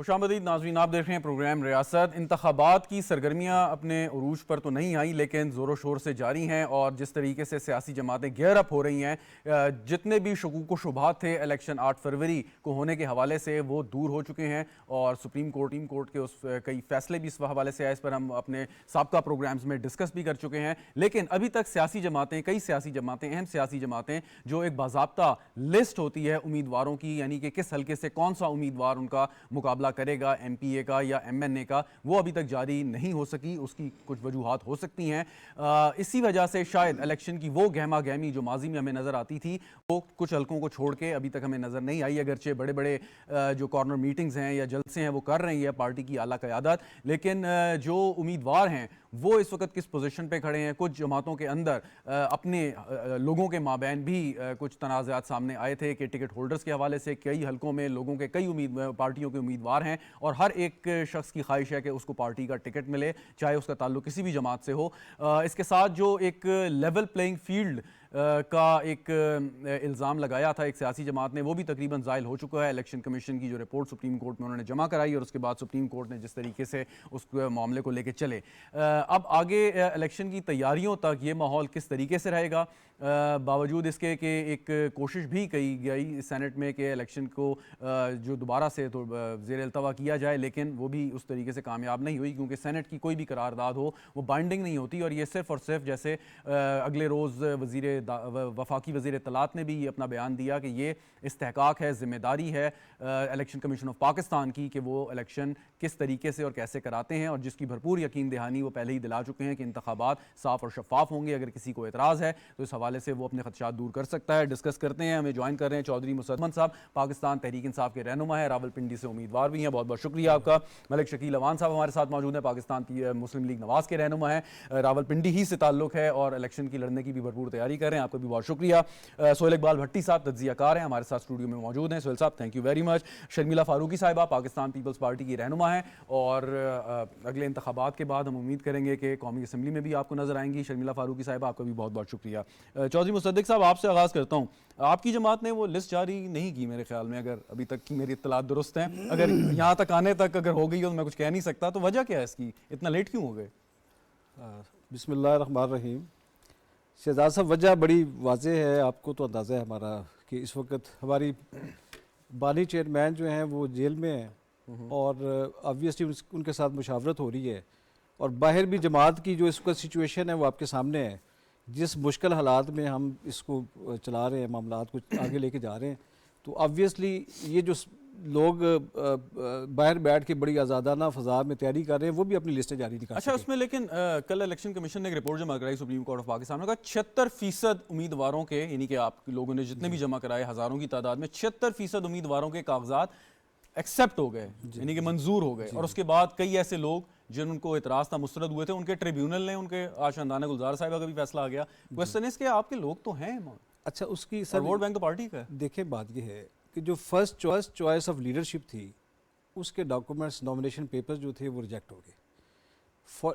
खुशामदीद नाज़रीन, आप देख रहे हैं प्रोग्राम रियासत। इंतखाबात की सरगर्मियाँ अपने उरूज पर तो नहीं आई, लेकिन ज़ोरों शोर से जारी हैं और जिस तरीके से सियासी जमातें गेयर अप हो रही हैं, जितने भी शकूक व शुबहात थे इलेक्शन 8 फरवरी को होने के हवाले से वो दूर हो चुके हैं और सुप्रीम कोर्ट के उस कई फैसले भी इस हवाले से आए, इस पर हम अपने साबका प्रोग्राम्स में डिस्कस भी कर चुके हैं। लेकिन अभी तक सियासी जमातें, कई सियासी जमातें, अहम सियासी जमातें, जो एक बाज़ाब्ता लिस्ट होती है उम्मीदवारों की, यानी कि किस हल्के से कौन सा उम्मीदवार उनका मुकाबला करेगा, एमपीए का या एमएनए का, वो अभी तक जारी नहीं हो सकी। उसकी कुछ वजूहात हो सकती हैं। इसी वजह से शायद इलेक्शन की वो गहमा गहमी जो माजी में हमें नज़र आती थी, वो कुछ हल्कों को छोड़ के अभी तक हमें नज़र नहीं आई। अगरचे बड़े बड़े जो कॉर्नर मीटिंग्स हैं या जलसे हैं वो कर रही है पार्टी की आला क़यादत, लेकिन जो उम्मीदवार हैं वो इस वक्त किस पोजीशन पे खड़े हैं। कुछ जमातों के अंदर अपने लोगों के माबैन भी कुछ तनाज़ात सामने आए थे कि टिकट होल्डर्स के हवाले से कई हल्कों में लोगों के कई पार्टियों के उम्मीदवार हैं और हर एक शख्स की ख्वाहिश है कि उसको पार्टी का टिकट मिले, चाहे उसका ताल्लुक किसी भी जमात से हो। इसके साथ जो एक लेवल प्लेइंग फील्ड का एक इल्ज़ाम लगाया था एक सियासी जमात ने, वो भी तकरीबन ज़ाइल हो चुका है। इलेक्शन कमीशन की जो रिपोर्ट सुप्रीम कोर्ट में उन्होंने जमा कराई और उसके बाद सुप्रीम कोर्ट ने जिस तरीके से उस मामले को लेकर चले, अब आगे इलेक्शन की तैयारियों तक ये माहौल किस तरीके से रहेगा, बावजूद इसके कि एक कोशिश भी की गई सेनेट में कि इलेक्शन को जो दोबारा से तो ज़ेर अल्तवा किया जाए, लेकिन वो भी उस तरीके से कामयाब नहीं हुई, क्योंकि सेनेट की कोई भी करारदाद हो वो बाइंडिंग नहीं होती। और ये सिर्फ और सिर्फ जैसे अगले रोज़ वफाकी वज़ीर इत्तलात ने भी ये अपना बयान दिया कि ये इस्तेहकाक है, ज़िम्मेदारी है इलेक्शन कमीशन ऑफ पाकिस्तान की कि वो इलेक्शन किस तरीके से और कैसे कराते हैं, और जिसकी भरपूर यकीन दहानी वो पहले ही दिला चुके हैं कि इंतखाबात साफ़ और शफाफ होंगे। अगर किसी को एतराज़ है तो इस हवाले से वो अपने खदशात दूर कर सकता है। डिस्कस करते हैं, हमें ज्वाइन कर रहे हैं चौधरी मुसद्दमन साहब, पाकिस्तान तहरीक इंसाफ के रहनुमा है, रावलपिंडी से उम्मीदवार भी हैं। बहुत बहुत शुक्रिया आपका। मलिक शकील अवान साहब हमारे साथ मौजूद हैं, पाकिस्तान की मुस्लिम लीग नवाज़ के रहनुमा है, रावलपिंडी ही से ताल्लुक़ है और इलेक्शन की लड़ने की भी भरपूर तैयारी कर रहे हैं। आपको भी बहुत शुक्रिया। सोहेल इकबाल भट्टी साहब तज्ज़ियाकार हैं, हमारे साथ स्टूडियो में मौजूद हैं। सोहेल साहब thank you very much. Sharmila Farooqui साहिबा पाकिस्तान पीपल्स पार्टी की रहनुमा हैं और अगले इंतखाबात के बाद हम उम्मीद करेंगे कि कौमी असम्बली में भी आपको नजर आएंगी। शर्मिला फारूकी साहिबा आपका भी बहुत बहुत शुक्रिया। चौधरी मुसद्दिक साहब आपसे आगाज़ करता हूँ। आपकी जमात ने वो लिस्ट जारी नहीं की मेरे ख्याल में, अगर अभी तक की मेरी इत्तलात दुरुस्त हैं। अगर यहाँ तक आने तक अगर हो गई हो तो मैं कुछ कह नहीं सकता, तो वजह क्या है इसकी, इतना लेट क्यों हो गए? बिस्मिल्लाहिर्रहमानिर्रहीम। शहजाद साहब, वजह बड़ी वाज़ेह है, आपको तो अंदाज़ा है हमारा कि इस वक्त हमारी बानी चेयरमैन जो हैं वो जेल में हैं और ऑब्वियसली उनके साथ मुशावरत हो रही है और बाहर भी जमात की जो इस वक्त सिचुएशन है वो आपके सामने है। जिस मुश्किल हालात में हम इसको चला रहे हैं, मामलात को आगे लेके जा रहे हैं, तो ऑब्वियसली ये जो लोग बाहर बैठ के बड़ी आज़ादाना फ़ज़ा में तैयारी कर रहे हैं वो भी अपनी लिस्टें जारी नहीं कर अच्छा, उसमें लेकिन कल इलेक्शन कमीशन ने एक रिपोर्ट जमा कराई सुप्रीम कोर्ट ऑफ पाकिस्तान में, कहा 76% उम्मीदवारों के, यानी कि आप लोगों ने जितने भी जमा कराए हज़ारों की तादाद में, 76% उम्मीदवारों के कागजात एक्सेप्ट हो गए, यानी कि मंजूर हो गए। और उसके बाद कई ऐसे लोग जिनको एतराज़ था मुस्तरद हुए थे, उनके ट्रिब्यूनल ने, उनके आशंदाना गुलजार साहिबा का भी फैसला आ गया। क्वेश्चन इसके आपके लोग तो हैं। अच्छा, उसकी सर वोट बैंक तो पार्टी का है। देखिए, बात ये है कि जो फर्स्ट चॉइस ऑफ लीडरशिप थी उसके डॉक्यूमेंट्स, नॉमिनेशन पेपर्स जो थे वो रिजेक्ट हो गए।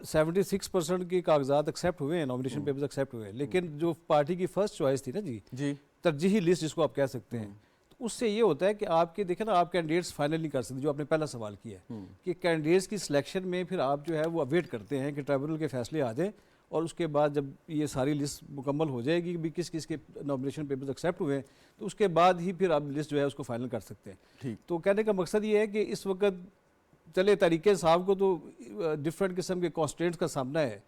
76% के कागजात एक्सेप्ट हुए हैं, नॉमिनेशन पेपर्स एक्सेप्ट हुए हैं, लेकिन जो पार्टी की फर्स्ट चॉइस थी ना जी, तरजीही लिस्ट जिसको आप कह सकते हैं, तो उससे ये होता है कि आपके देखें ना, आप कैंडिडेट्स फाइनल नहीं कर सकते। जो आपने पहला सवाल किया है कि कैंडिडेट्स की सिलेक्शन में फिर आप जो है वो अवेट करते हैं कि ट्राइब्यूनल के फैसले आ जाए और उसके बाद जब ये सारी लिस्ट मुकम्मल हो जाएगी कि किस किस के नॉमिनेशन पेपर्स एक्सेप्ट हुए हैं, तो उसके बाद ही फिर आप लिस्ट जो है उसको फाइनल कर सकते हैं। तो कहने का मकसद ये है कि इस वक्त चले तरीके साहब को तो डिफरेंट किस्म के कॉन्स्टेंट्स का सामना है,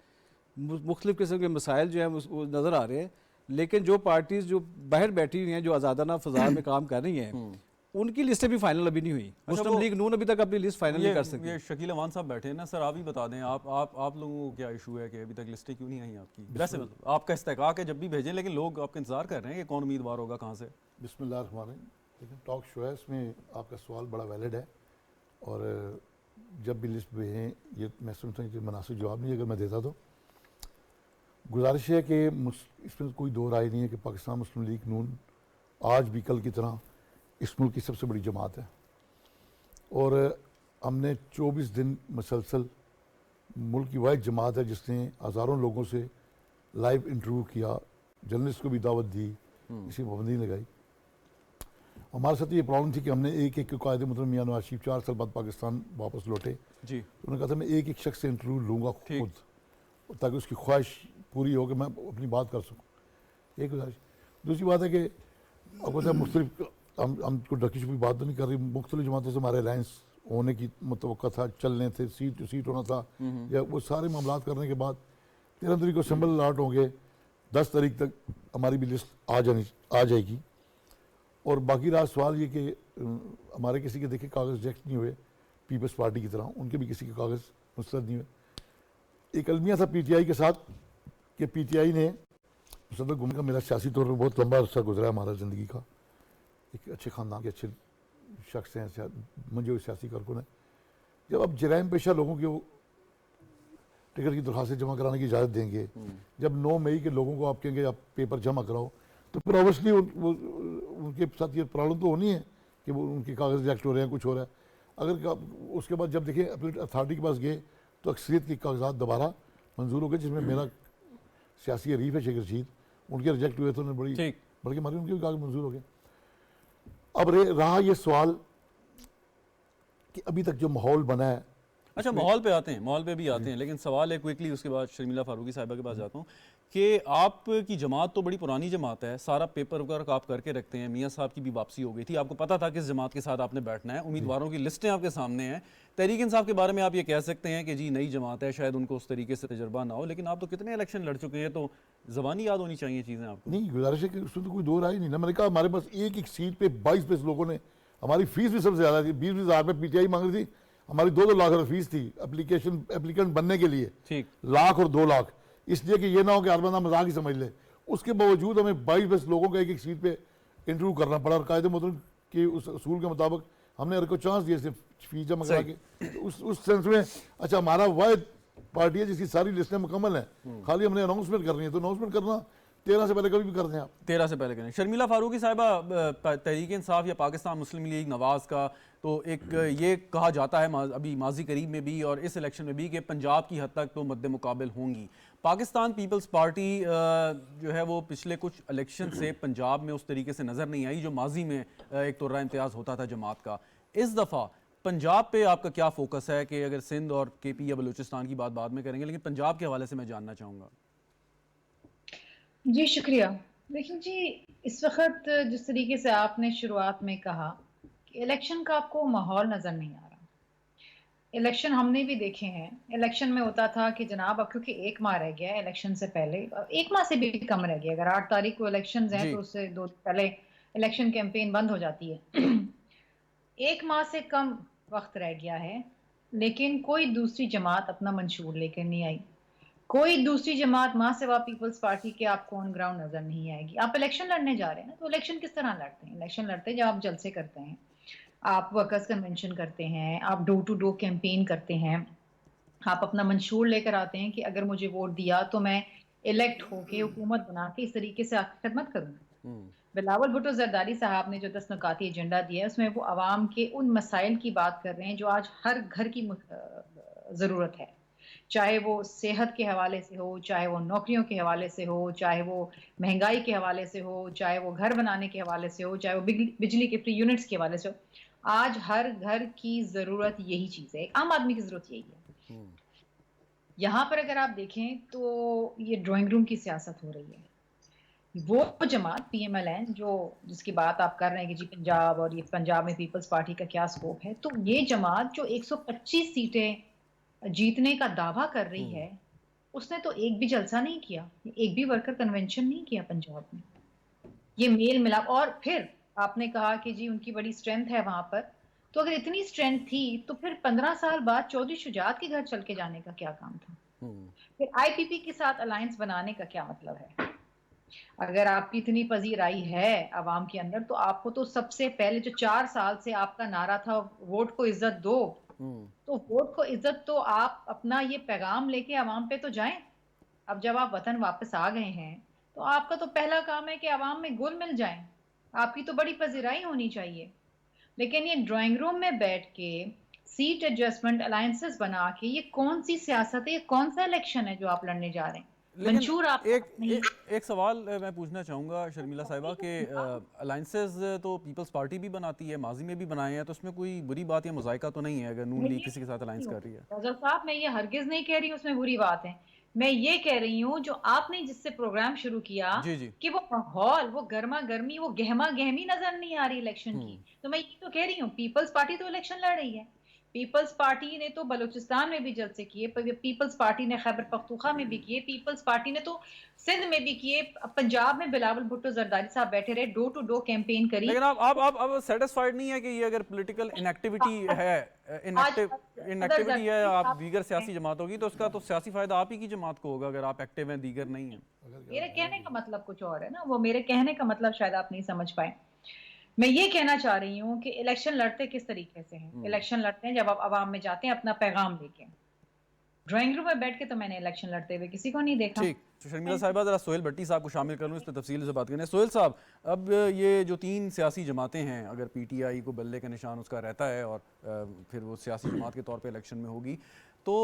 मुख्तलिफ किस्म के मसाइल जो हैं वो नज़र आ रहे हैं, लेकिन जो पार्टीज़ जो बाहर बैठी हुई हैं, जो आज़ादाना फ़ज़ा में काम कर रही हैं, उनकी लिस्टें भी फाइनल अभी नहीं हुई। मुस्लिम लीग नून अभी तक अपनी लिस्ट फाइनल नहीं कर सकती। ये शकील अवान साहब बैठे हैं ना सर, आप ही बता दें, आप लोगों को क्या इशू है कि अभी तक लिस्टें क्यों नहीं आई आपकी? वैसे मतलब आपका इस्तेहकाक है जब भी भेजें, लेकिन लोग आपका इंतजार कर रहे हैं कि कौन उम्मीदवार होगा कहाँ से। बिस्मिल्लाहिर्रहमानिर्रहीम। लेकिन टॉक शो है, इसमें आपका सवाल बड़ा वैलिड है और जब भी लिस्ट भेजें ये मैं समझता हूँ कि मुनासिब जवाब नहीं अगर मैं देता तो। गुजारिश है कि इसमें कोई दो राय नहीं है कि पाकिस्तान मुस्लिम लीग नून आज भी कल की तरह इस मुल्क की सबसे बड़ी जमात है और हमने 24 दिन मुसलसल मुल्क की वाहिद जमात है जिसने हज़ारों लोगों से लाइव इंटरव्यू किया, जर्नलिस्ट को भी दावत दी, किसी पाबंदी लगाई हमारे साथ ये प्रॉब्लम थी कि हमने एक एक कायदे मतलब मियां नवाज शरीफ 4 साल बाद पाकिस्तान वापस लौटे, जी तो उन्होंने कहा था मैं एक एक शख्स से इंटरव्यू लूँगा ठीक। खुद, ताकि उसकी ख्वाहिश पूरी हो कि मैं अपनी बात कर सकूँ। एक गुजारिश। दूसरी बात है कि आपको पता है मुख्तलिफ, हम कोई ढकी छुपी बात तो नहीं कर रही, मुख्तलिफ जमातों से हमारे अलायंस होने की मुतवक्का था, चलने थे, सीट टू सीट होना था, या वो सारे मामला करने के बाद 13 तारीख को सिंबल अलाट होंगे, 10 तारीख तक हमारी भी लिस्ट आ जाएगी। और बाकी रहा सवाल ये कि हमारे किसी के देखे कागज़ रिजेक्ट नहीं हुए पीपल्स पार्टी की तरह, उनके भी किसी के कागज़ मुस्तरद नहीं हुए। एक अलमिया था पीटीआई के साथ कि पीटीआई ने सदर घूमने का, मेरा सियासी तौर पर बहुत लंबा अरसा गुजरा है हमारा ज़िंदगी का, एक अच्छे ख़ानदान के अच्छे शख्स हैं, मुझे सियासी कारकुन है। जब आप जराइम पेशा लोगों की टिकट की दरख्वास्तें जमा कराने की इजाज़त देंगे, जब 9 मई के लोगों को आप कहेंगे आप पेपर जमा कराओ, तो फिर ऑब्वियसली उनके साथ ये प्रॉब्लम तो होनी है कि वो उनके कागज़ रिजेक्ट हो रहे हैं, कुछ हो रहा है। अगर उसके बाद जब देखें अपनी अथॉरिटी के पास गए तो अक्सरियत के कागजात दोबारा मंजूर हो गए, जिसमें मेरा सियासी हरीफ है शेख रशीद, उनके रिजेक्ट हुए तो उन्होंने बल्कि मारी, उनके भी कागज मंजूर हो गए। अब रहा ये सवाल कि अभी तक जो माहौल बना है, अच्छा माहौल पे आते हैं, माहौल पे भी आते हैं, लेकिन सवाल है क्विकली, उसके बाद शर्मिला फारूकी साहिबा के पास जाता हूँ कि आपकी जमात तो बड़ी पुरानी जमात है, सारा पेपर वर्क आप करके रखते हैं, मियाँ साहब की भी वापसी हो गई थी, आपको पता था किस जमात के साथ आपने बैठना है, उम्मीदवारों की लिस्टें आपके सामने हैं। तहरीक इंसाफ के बारे में आप ये कह सकते हैं कि जी नई जमात है, शायद उनको उस तरीके से तजर्बा ना हो, लेकिन आप तो कितने इलेक्शन लड़ चुके हैं, तो ज़बानी याद होनी चाहिए चीज़ें आपको। नहीं गुजारिश है कि उसमें तो कोई दो राय नहीं ना। मैंने कहा हमारे पास एक एक सीट पे 22 लोगों ने, हमारी फीस भी सबसे ज़्यादा थी, 20 हज़ार रुपये पीटीआई मांग रही थी, हमारी 2-2 लाख रुपये फीस थी एप्लीकेंट बनने के लिए, ठीक, लाख और 2 लाख, इसलिए कि ये ना हो कि हर बंदा मजाक ही समझ ले। उसके बावजूद हमें 22 लोगों का एक एक सीट पे इंटरव्यू करना पड़ा, और कायदे मुताबिक के उस असूल के मुताबिक हमने हर को चांस दिए सिर्फ फीस जमा करा के। तो उस सेंस में अच्छा हमारा वाहिद पार्टी है जिसकी सारी लिस्टें मुकम्मल हैं, खाली हमने अनाउंसमेंट करनी है, तो अनाउंसमेंट करना 13 से पहले कभी भी कर दें आप। 13 से पहले करें। शर्मिला फारूकी साहिबा, तहरीक इंसाफ या पाकिस्तान मुस्लिम लीग नवाज़ का तो एक ये कहा जाता है अभी माजी करीब में भी और इस इलेक्शन में भी कि पंजाब की हद तक तो मद्दे मुकाबिल होंगी। पाकिस्तान पीपल्स पार्टी जो है वो पिछले कुछ इलेक्शन से पंजाब में उस तरीके से नज़र नहीं आई जो माजी में एक तुर्रा इम्तियाज़ होता था जमात का। इस दफ़ा पंजाब पे आपका क्या फोकस है कि अगर सिंध और केपी या बलूचिस्तान की बात बाद में करेंगे, लेकिन पंजाब के हवाले से मैं जानना चाहूँगा। जी शुक्रिया। देखिए जी, इस वक्त जिस तरीके से आपने शुरुआत में कहा कि इलेक्शन का आपको माहौल नज़र नहीं आ रहा। इलेक्शन हमने भी देखे हैं, इलेक्शन में होता था कि जनाब अब क्योंकि 1 माह रह गया है इलेक्शन से पहले, 1 माह से भी कम रह गया, अगर 8 तारीख को इलेक्शंस हैं जी तो उससे 2 दिन पहले इलेक्शन कैंपेन बंद हो जाती है। 1 माह से कम वक्त रह गया है, लेकिन कोई दूसरी जमात अपना मंशूर लेकर नहीं आई। कोई दूसरी जमात मां सिवा पीपल्स पार्टी के आपको ऑन ग्राउंड नजर नहीं आएगी। आप इलेक्शन लड़ने जा रहे हैं ना, तो इलेक्शन किस तरह लड़ते हैं? इलेक्शन लड़ते हैं जब आप जलसे करते हैं, आप वर्कर्स कन्वेंशन करते हैं, आप डोर टू डोर कैंपेन करते हैं, आप अपना मंशूर लेकर आते हैं कि अगर मुझे वोट दिया तो मैं इलेक्ट होके हुकूमत बना के इस तरीके से आपकी खिदमत करूंगा। बिलावल भुट्टो जरदारी साहब ने जो 10 नुकाती एजेंडा दिया है उसमें वो आवाम के उन मसाइल की बात कर रहे हैं जो आज हर घर की ज़रूरत है, चाहे वो सेहत के हवाले से हो, चाहे वो नौकरियों के हवाले से हो, चाहे वो महंगाई के हवाले से हो, चाहे वो घर बनाने के हवाले से हो, चाहे वो बिजली के फ्री यूनिट्स के हवाले से हो। आज हर घर की ज़रूरत यही चीज़ है, एक आम आदमी की ज़रूरत यही है। यहाँ पर अगर आप देखें तो ये ड्राइंग रूम की सियासत हो रही है। वो जमात PMLN जो जिसकी बात आप कर रहे हैं कि जी पंजाब और ये पंजाब में पीपल्स पार्टी का क्या स्कोप है, तो ये जमात जो 125 सीटें जीतने का दावा कर रही है, उसने तो एक भी जलसा नहीं किया, एक भी वर्कर कन्वेंशन नहीं किया पंजाब में। ये मेल मिलाप, और फिर आपने कहा कि जी उनकी बड़ी स्ट्रेंथ है वहां पर, तो अगर इतनी स्ट्रेंथ थी तो फिर 15 साल बाद चौधरी शुजात के घर चल के जाने का क्या काम था? फिर IPP के साथ अलायंस बनाने का क्या मतलब है? अगर आपकी इतनी पजीराई है आवाम के अंदर, तो आपको तो सबसे पहले जो 4 साल से आपका नारा था वोट को इज्जत दो, तो वोट को इज्जत तो आप अपना ये पैगाम लेके आवाम पे तो जाएं। अब जब आप वतन वापस आ गए हैं तो आपका तो पहला काम है कि आवाम में घुल मिल जाएं, आपकी तो बड़ी पजीराई होनी चाहिए। लेकिन ये ड्राइंग रूम में बैठ के सीट एडजस्टमेंट अलायंसेस बना के ये कौन सी सियासत है, ये कौन सा इलेक्शन है जो आप लड़ने जा रहे हैं? मंशूर आप एक सवाल मैं पूछना चाहूँगा शर्मिला साहिबा के अलाइंसेस तो पीपल्स पार्टी भी बनाती है, माजी में भी बनाए हैं, तो उसमें कोई बुरी बात या मुज़ायका तो नहीं है अगर नून लीग किसी के साथ अलाइंस कर रही है? रजा साहब, मैं ये हरगिज नहीं कह रही हूँ उसमें बुरी बात है। मैं ये कह रही हूँ जो आपने जिससे प्रोग्राम शुरू किया जी जी। कि वो माहौल, वो गर्मा गर्मी, वो गहमा गहमी नजर नहीं आ रही इलेक्शन की, तो मैं ये तो कह रही हूँ पीपल्स पार्टी तो इलेक्शन लड़ रही है। पीपल्स पार्टी ने तो बलूचिस्तान में भी जलसे किए, पीपल्स पार्टी ने खैबर पख्तूनख्वा में भी किए, पीपल्स पार्टी ने तो सिंध में भी किए, पंजाब में बिलावल भुट्टो जरदारी साहब बैठे रहे, डोर टू डोर कैंपेन करी। लेकिन आप सेटिस्फाइड नहीं है कि ये अगर पॉलिटिकल इनएक्टिविटी है, इनएक्टिविटी है आप दीगर सियासी जमातों की, तो उसका तो सियासी फायदा आप ही की जमात को होगा अगर आप एक्टिव हैं, दीगर नहीं हैं। मेरे कहने का मतलब कुछ और है ना, वो मेरे कहने का मतलब शायद आप नहीं समझ पाए। मैं ये कहना चाह रही हूँ कि इलेक्शन लड़ते किस तरीके से हैं। इलेक्शन लड़ते हैं जब आप आवाम में जाते हैं अपना पैगाम लेके। ड्राइंग रूम में बैठ के तो मैंने इलेक्शन लड़ते हुए किसी को नहीं देखा। ठीक, शर्मिला साहिबा जरा सोहेल भट्टी साहब को शामिल कर लूँ इस पर तफसील से बात करें। सोहेल साहब, अब ये जो 3 सियासी जमातें हैं, अगर पीटीआई को बल्ले का निशान उसका रहता है और फिर वो सियासी जमात के तौर पे इलेक्शन में होगी, तो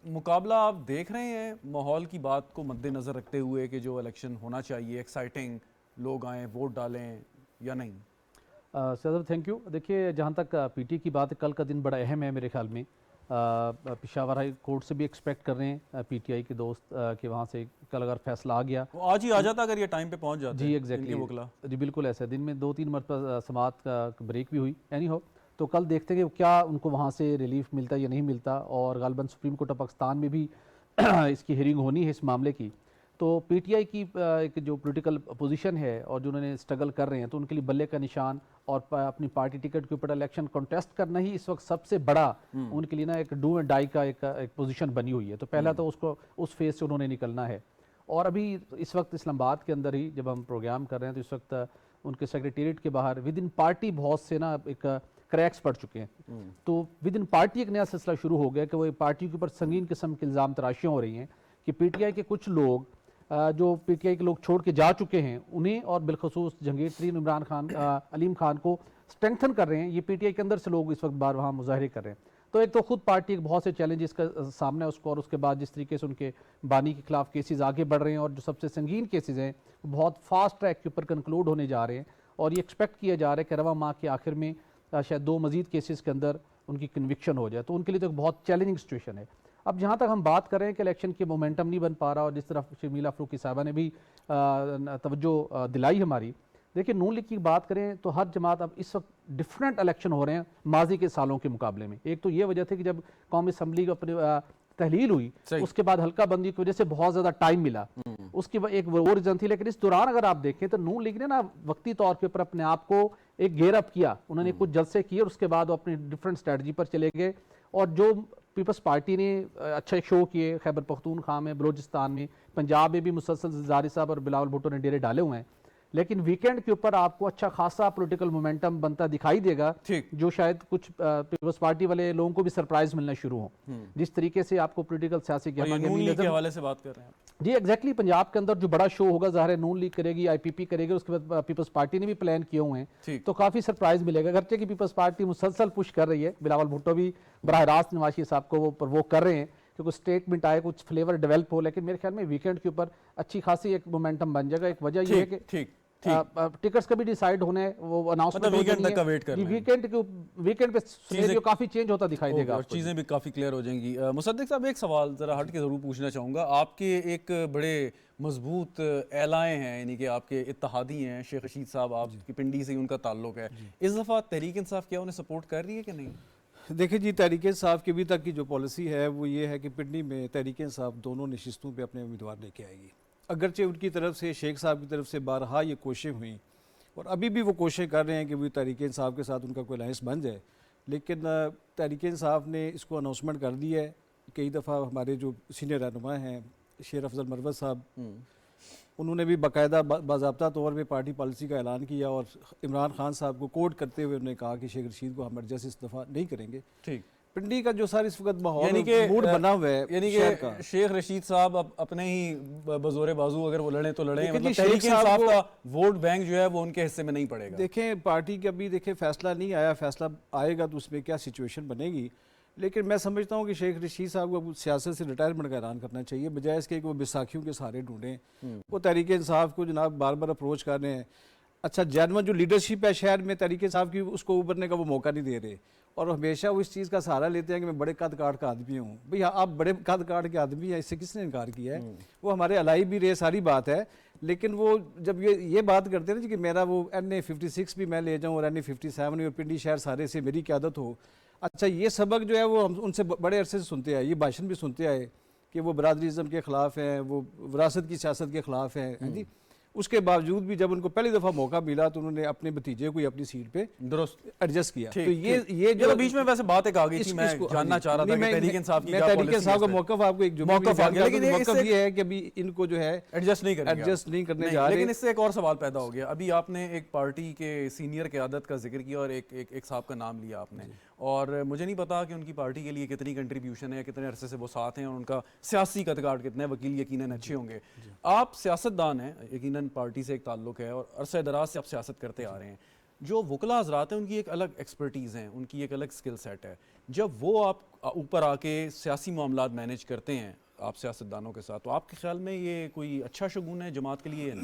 मुकाबला आप देख रहे हैं माहौल की बात को मद्देनज़र रखते हुए कि जो इलेक्शन होना चाहिए एक्साइटिंग, लोग आएँ वोट डालें या नहीं? Sir thank you. देखिए, जहाँ तक पीटी की बात है, कल का दिन बड़ा अहम है मेरे ख्याल में। पेशावर हाई कोर्ट से भी एक्सपेक्ट कर रहे हैं पीटीआई के दोस्त कि वहाँ से कल अगर फैसला आ गया वो आज ही आ जाता अगर ये टाइम पे पहुँच जाते। जी एग्जैक्टली जी, बिल्कुल ऐसा। दिन में 2-3 मरतबा समाअत का ब्रेक भी हुई, एनी हो। तो कल देखते हैं कि क्या उनको वहाँ से रिलीफ मिलता या नहीं मिलता, और गालिबन सुप्रीम कोर्ट ऑफ पाकिस्तान में भी इसकी हियरिंग होनी है इस मामले की। तो पीटीआई की एक जो पॉलिटिकल पोजीशन है और जो उन्होंने स्ट्रगल कर रहे हैं, तो उनके लिए बल्ले का निशान और अपनी पार्टी टिकट के ऊपर इलेक्शन कॉन्टेस्ट करना ही इस वक्त सबसे बड़ा उनके लिए ना एक डू एंड डाई का एक पोजीशन बनी हुई है। तो पहला तो उसको उस फेज से उन्होंने निकलना है। और अभी इस वक्त इस्लामाबाद के अंदर ही जब हम प्रोग्राम कर रहे हैं, तो इस वक्त उनके सेक्रेटेरिएट के बाहर विद इन पार्टी बहुत से ना एक क्रैक्स पड़ चुके हैं। तो विद इन पार्टी एक नया सिलसिला शुरू हो गया कि वो पार्टी के ऊपर संगीन किस्म के इल्ज़ाम तराशियाँ हो रही हैं कि पीटीआई के कुछ लोग जो पीटीआई के लोग छोड़ के जा चुके हैं, उन्हें और बिलखसूस जहांगीर तरीन, इमरान खान, अलीम खान को स्ट्रेंथन कर रहे हैं। ये पीटीआई के अंदर से लोग इस वक्त बार वहाँ मुजाहरे कर रहे हैं। तो एक तो खुद पार्टी एक बहुत से चैलेंजेस का सामना है उसको, और उसके बाद जिस तरीके से उनके बानी के खिलाफ केसेस आगे बढ़ रहे हैं, और जो सबसे संगीन केसेस हैं बहुत फास्ट ट्रैक के ऊपर कंक्लूड होने जा रहे हैं, और ये एक्सपेक्ट किया जा रहा है कि रवा माह के आखिर में शायद 2 मजीद केसेस के अंदर उनकी कन्विक्शन हो जाए। तो उनके लिए तो बहुत चैलेंजिंग सिचुएशन है। अब जहाँ तक हम बात कर रहे हैं कि इलेक्शन की मोमेंटम नहीं बन पा रहा, और जिस तरफ शर्मिला फरूकी साहबा ने भी तवज्जो दिलाई हमारी, देखिए नून लीग की बात करें तो हर जमात अब इस वक्त डिफरेंट इलेक्शन हो रहे हैं माजी के सालों के मुकाबले में। एक तो ये वजह थी कि जब कौमी असम्बली अपनी तहलील हुई, उसके बाद हल्का बंदी की वजह से बहुत ज़्यादा टाइम मिला, उसकी एक वो रीज़न थी। लेकिन इस दौरान अगर आप देखें तो नून लीग ने ना वक्ती तौर के ऊपर अपने आप को एक गेयर अप किया, उन्होंने कुछ जलसे किए और उसके बाद वो अपनी डिफरेंट स्ट्रेटजी पर चले गए। और जो पीपल्स पार्टी ने अच्छे शो किए खैबर पख्तूनख्वा में, बलोचिस्तान में, पंजाब में भी मुसलसल ज़रदारी साहब और बिलावल भुट्टो ने डेरे डाले हुए हैं। लेकिन वीकेंड के ऊपर आपको अच्छा खासा पॉलिटिकल मोमेंटम बनता दिखाई देगा, जो शायद कुछ पीपल्स पार्टी वाले लोगों को भी सरप्राइज मिलना शुरू हो। जिस तरीके से आपको पॉलिटिकल सियासी के हवाले से बात कर रहे हैं जी एग्जैक्टली, पंजाब के अंदर जो बड़ा शो होगा ज़ाहिर है नून लीग करेगी, आईपीपी करेगी, उसके बाद पीपल्स पार्टी ने भी प्लान किए हुए हैं, तो काफ़ी सरप्राइज मिलेगा। अगरचे की पीपल्स पार्टी मुसलसल पुश कर रही है, बिलावल भुट्टो भी बराह रास्त नवाज शरीफ साहब को वो प्रवोक कर रहे हैं कि कुछ स्टेटमेंट आए, कुछ फ्लेवर डेवलप हो। लेकिन मेरे ख्याल में वीकेंड के ऊपर अच्छी खासी एक मोमेंटम बन जाएगा। एक वजह यह है कि टिकट्स का भी डिसाइड होने, वो अनाउंसमेंट वीकेंड तक का वेट कर रहे हैं। वीकेंड पे सिनेरियो काफी चेंज होता दिखाई देगा, और चीजें भी काफी क्लियर हो जाएंगी। मुसद्दिक साहब, एक सवाल जरा हट के जरूर पूछना चाहूंगा। आपके एक बड़े मजबूत एलाए हैं, यानी कि आपके इत्तेहादी हैं शेख रशीद साहब, आपकी पिंडी से उनका ताल्लुक है। इस दफा तहरीक इंसाफ क्या उन्हें सपोर्ट कर रही है कि नहीं? देखिए जी, तहरीक इंसाफ की अभी तक की जो पॉलिसी है वो ये है कि पिंडी में तहरीक इंसाफ दोनों नशिस्तों पे अपने उम्मीदवार लेके आएगी। अगरचे उनकी तरफ से, शेख साहब की तरफ से बारहा ये कोशिशें हुई, और अभी भी वो कोशिशें कर रहे हैं कि वो तहरीक इंसाफ के साथ उनका कोई अलायंस बन जाए। लेकिन तहरीक इंसाफ ने इसको अनाउंसमेंट कर दी है। कई दफ़ा हमारे जो सीनियर रहनुमा हैं शेर अफजल मरवत साहब, उन्होंने भी बाकायदा बाज़ाब्ता तौर पे पार्टी पॉलिसी का ऐलान किया, और इमरान खान साहब को कोट करते हुए उन्होंने कहा कि शेख रशीद को हम एडजस्ट इस दफ़ा नहीं करेंगे। ठीक, पिंडी का जो सारा इस वक्त माहौल मूड बना हुआ है, यानी कि शेख रशीद साहब अपने ही बजोरे बाजू अगर वो लड़े तो लड़े, मतलब तहरीक इंसाफ का वोट बैंक जो है वो उनके हिस्से में नहीं पड़ेगा। देखें पार्टी के अभी देखें फैसला नहीं आया, फैसला आएगा तो उसमें क्या सिचुएशन बनेगी। लेकिन मैं समझता हूँ कि शेख रशीद साहब को अब सियासत से रिटायरमेंट का ऐलान करना चाहिए, बजाय इसके कि वो बैसाखियों के सहारे ढूंढें। वो तहरीक इंसाफ को जनाब बार बार अप्रोच कर रहे हैं। अच्छा, जेनवन जो लीडरशिप है शहर में तहरीक इंसाफ की, उसको उभरने का वो मौका नहीं दे रहे, और हमेशा वो इस चीज़ का सहारा लेते हैं कि मैं बड़े कद काट का आदमी हूँ। भैया आप बड़े कद काट के आदमी हैं, इससे किसने इनकार किया है? वो हमारे अलाई भी रहे, सारी बात है, लेकिन वो जब ये बात करते हैं ना जी कि मेरा वो NA56 भी मैं ले जाऊँ और NA57 और पिंडी शहर सारे से मेरी क़यादत हो। अच्छा, ये सबक जो है वो हम उनसे बड़े अरसे से सुनते आए, ये भाषण भी सुनते आए कि वो बरादरीज़म के ख़िलाफ़ हैं, वो विरासत की सियासत के ख़िलाफ़ हैं जी। उसके बावजूद भी जब उनको पहली दफ़ा मौका मिला तो उन्होंने अपने भतीजे को अपनी सीट पे दुरुस्त एडजस्ट किया। तो ठीक, ये जो बीच में वैसे बात एक आ गई थी, मैं जानना चाह रहा था कि तहरीक इंसाफ की क्या तहरीक पॉलिसी इंसाफ का है। मौक़िफ़ आपको एक जुमले में मौक़िफ़ आ गया, लेकिन मौक़िफ़ ये है कि अभी इनको जो है एडजस्ट नहीं करने जा रहे। लेकिन इससे एक और सवाल पैदा हो गया। अभी आपने एक पार्टी के सीनियर क़यादत का जिक्र किया और एक साहब का नाम लिया आपने, और मुझे नहीं पता कि उनकी पार्टी के लिए कितनी कंट्रीब्यूशन है, कितने अरसे से वो साथ हैं, और उनका सियासी कदकाठ कितने, वकील यकीनन अच्छे होंगे। आप सियासतदान हैं, यकीनन पार्टी से एक ताल्लुक है और अरसे दराज से आप सियासत करते आ रहे हैं। जो वकला हज़रात हैं उनकी एक अलग एक्सपर्टीज़ है, उनकी एक अलग स्किल सेट है। जब वो आप ऊपर आके सियासी मामलात मैनेज करते हैं आप सियासतदानों के साथ, तो आपके ख्याल में ये कोई अच्छा शगुन है जमात के लिए?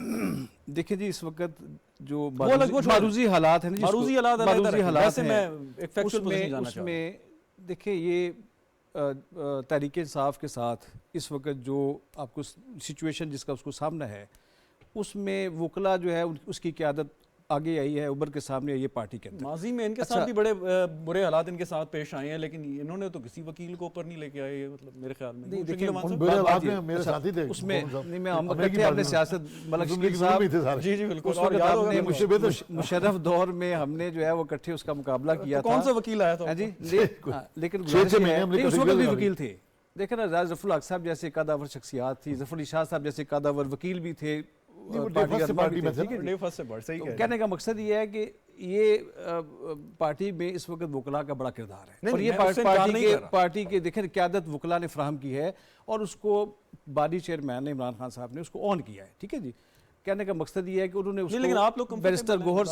देखिए जी, इस वक्त जो मारूजी हालात हैं, मारूजी हालात हैं, मैं एक फैक्चुअल पोजीशन जानना चाह रहा हूं। उसमें देखिए ये तहरीक इंसाफ के साथ इस वक्त जो आपको सिचुएशन जिसका उसको सामना है, उसमें वकला जो है उसकी क़यादत आगे आई है, उभर के सामने आई है पार्टी के अंदर। माजी में इनके साथ भी बड़े बुरे हालात इनके साथ पेश आए हैं, लेकिन इन्होंने तो किसी वकील को ऊपर नहीं लेके आए, मतलब मेरे ख्याल में। नहीं, देखिए बुरे हालात में मेरे साथी थे उसमें नहीं, मैं हम इकट्ठे अपने सियासत मलक शकील साहब, जी बिल्कुल, उस वक्त आपने मुशर्रफ दौर में हमने जो है वो इकट्ठे उसका मुकाबला किया था। कौन सा वकील आया था जी? लेकिन उस वक्त भी वकील थे। देखे ना, जफरुल हक साहब जैसे कदावर शख्सियात थी, जफरुल शाह साहब जैसे कदावर वकील भी थे, पार्टी में कहने का मकसद ये है कि ये पार्टी में इस वक्त वकला का बड़ा किरदार है, और ये पार्टी के देखें क़यादत वकला ने फराहम की है, और उसको बादी चेयरमैन इमरान खान साहब ने उसको ऑन किया है। ठीक है जी, कहने का मकसद ये है कि उन्होंने उसको, लेकिन आप लोग बैरिस्टर गौहर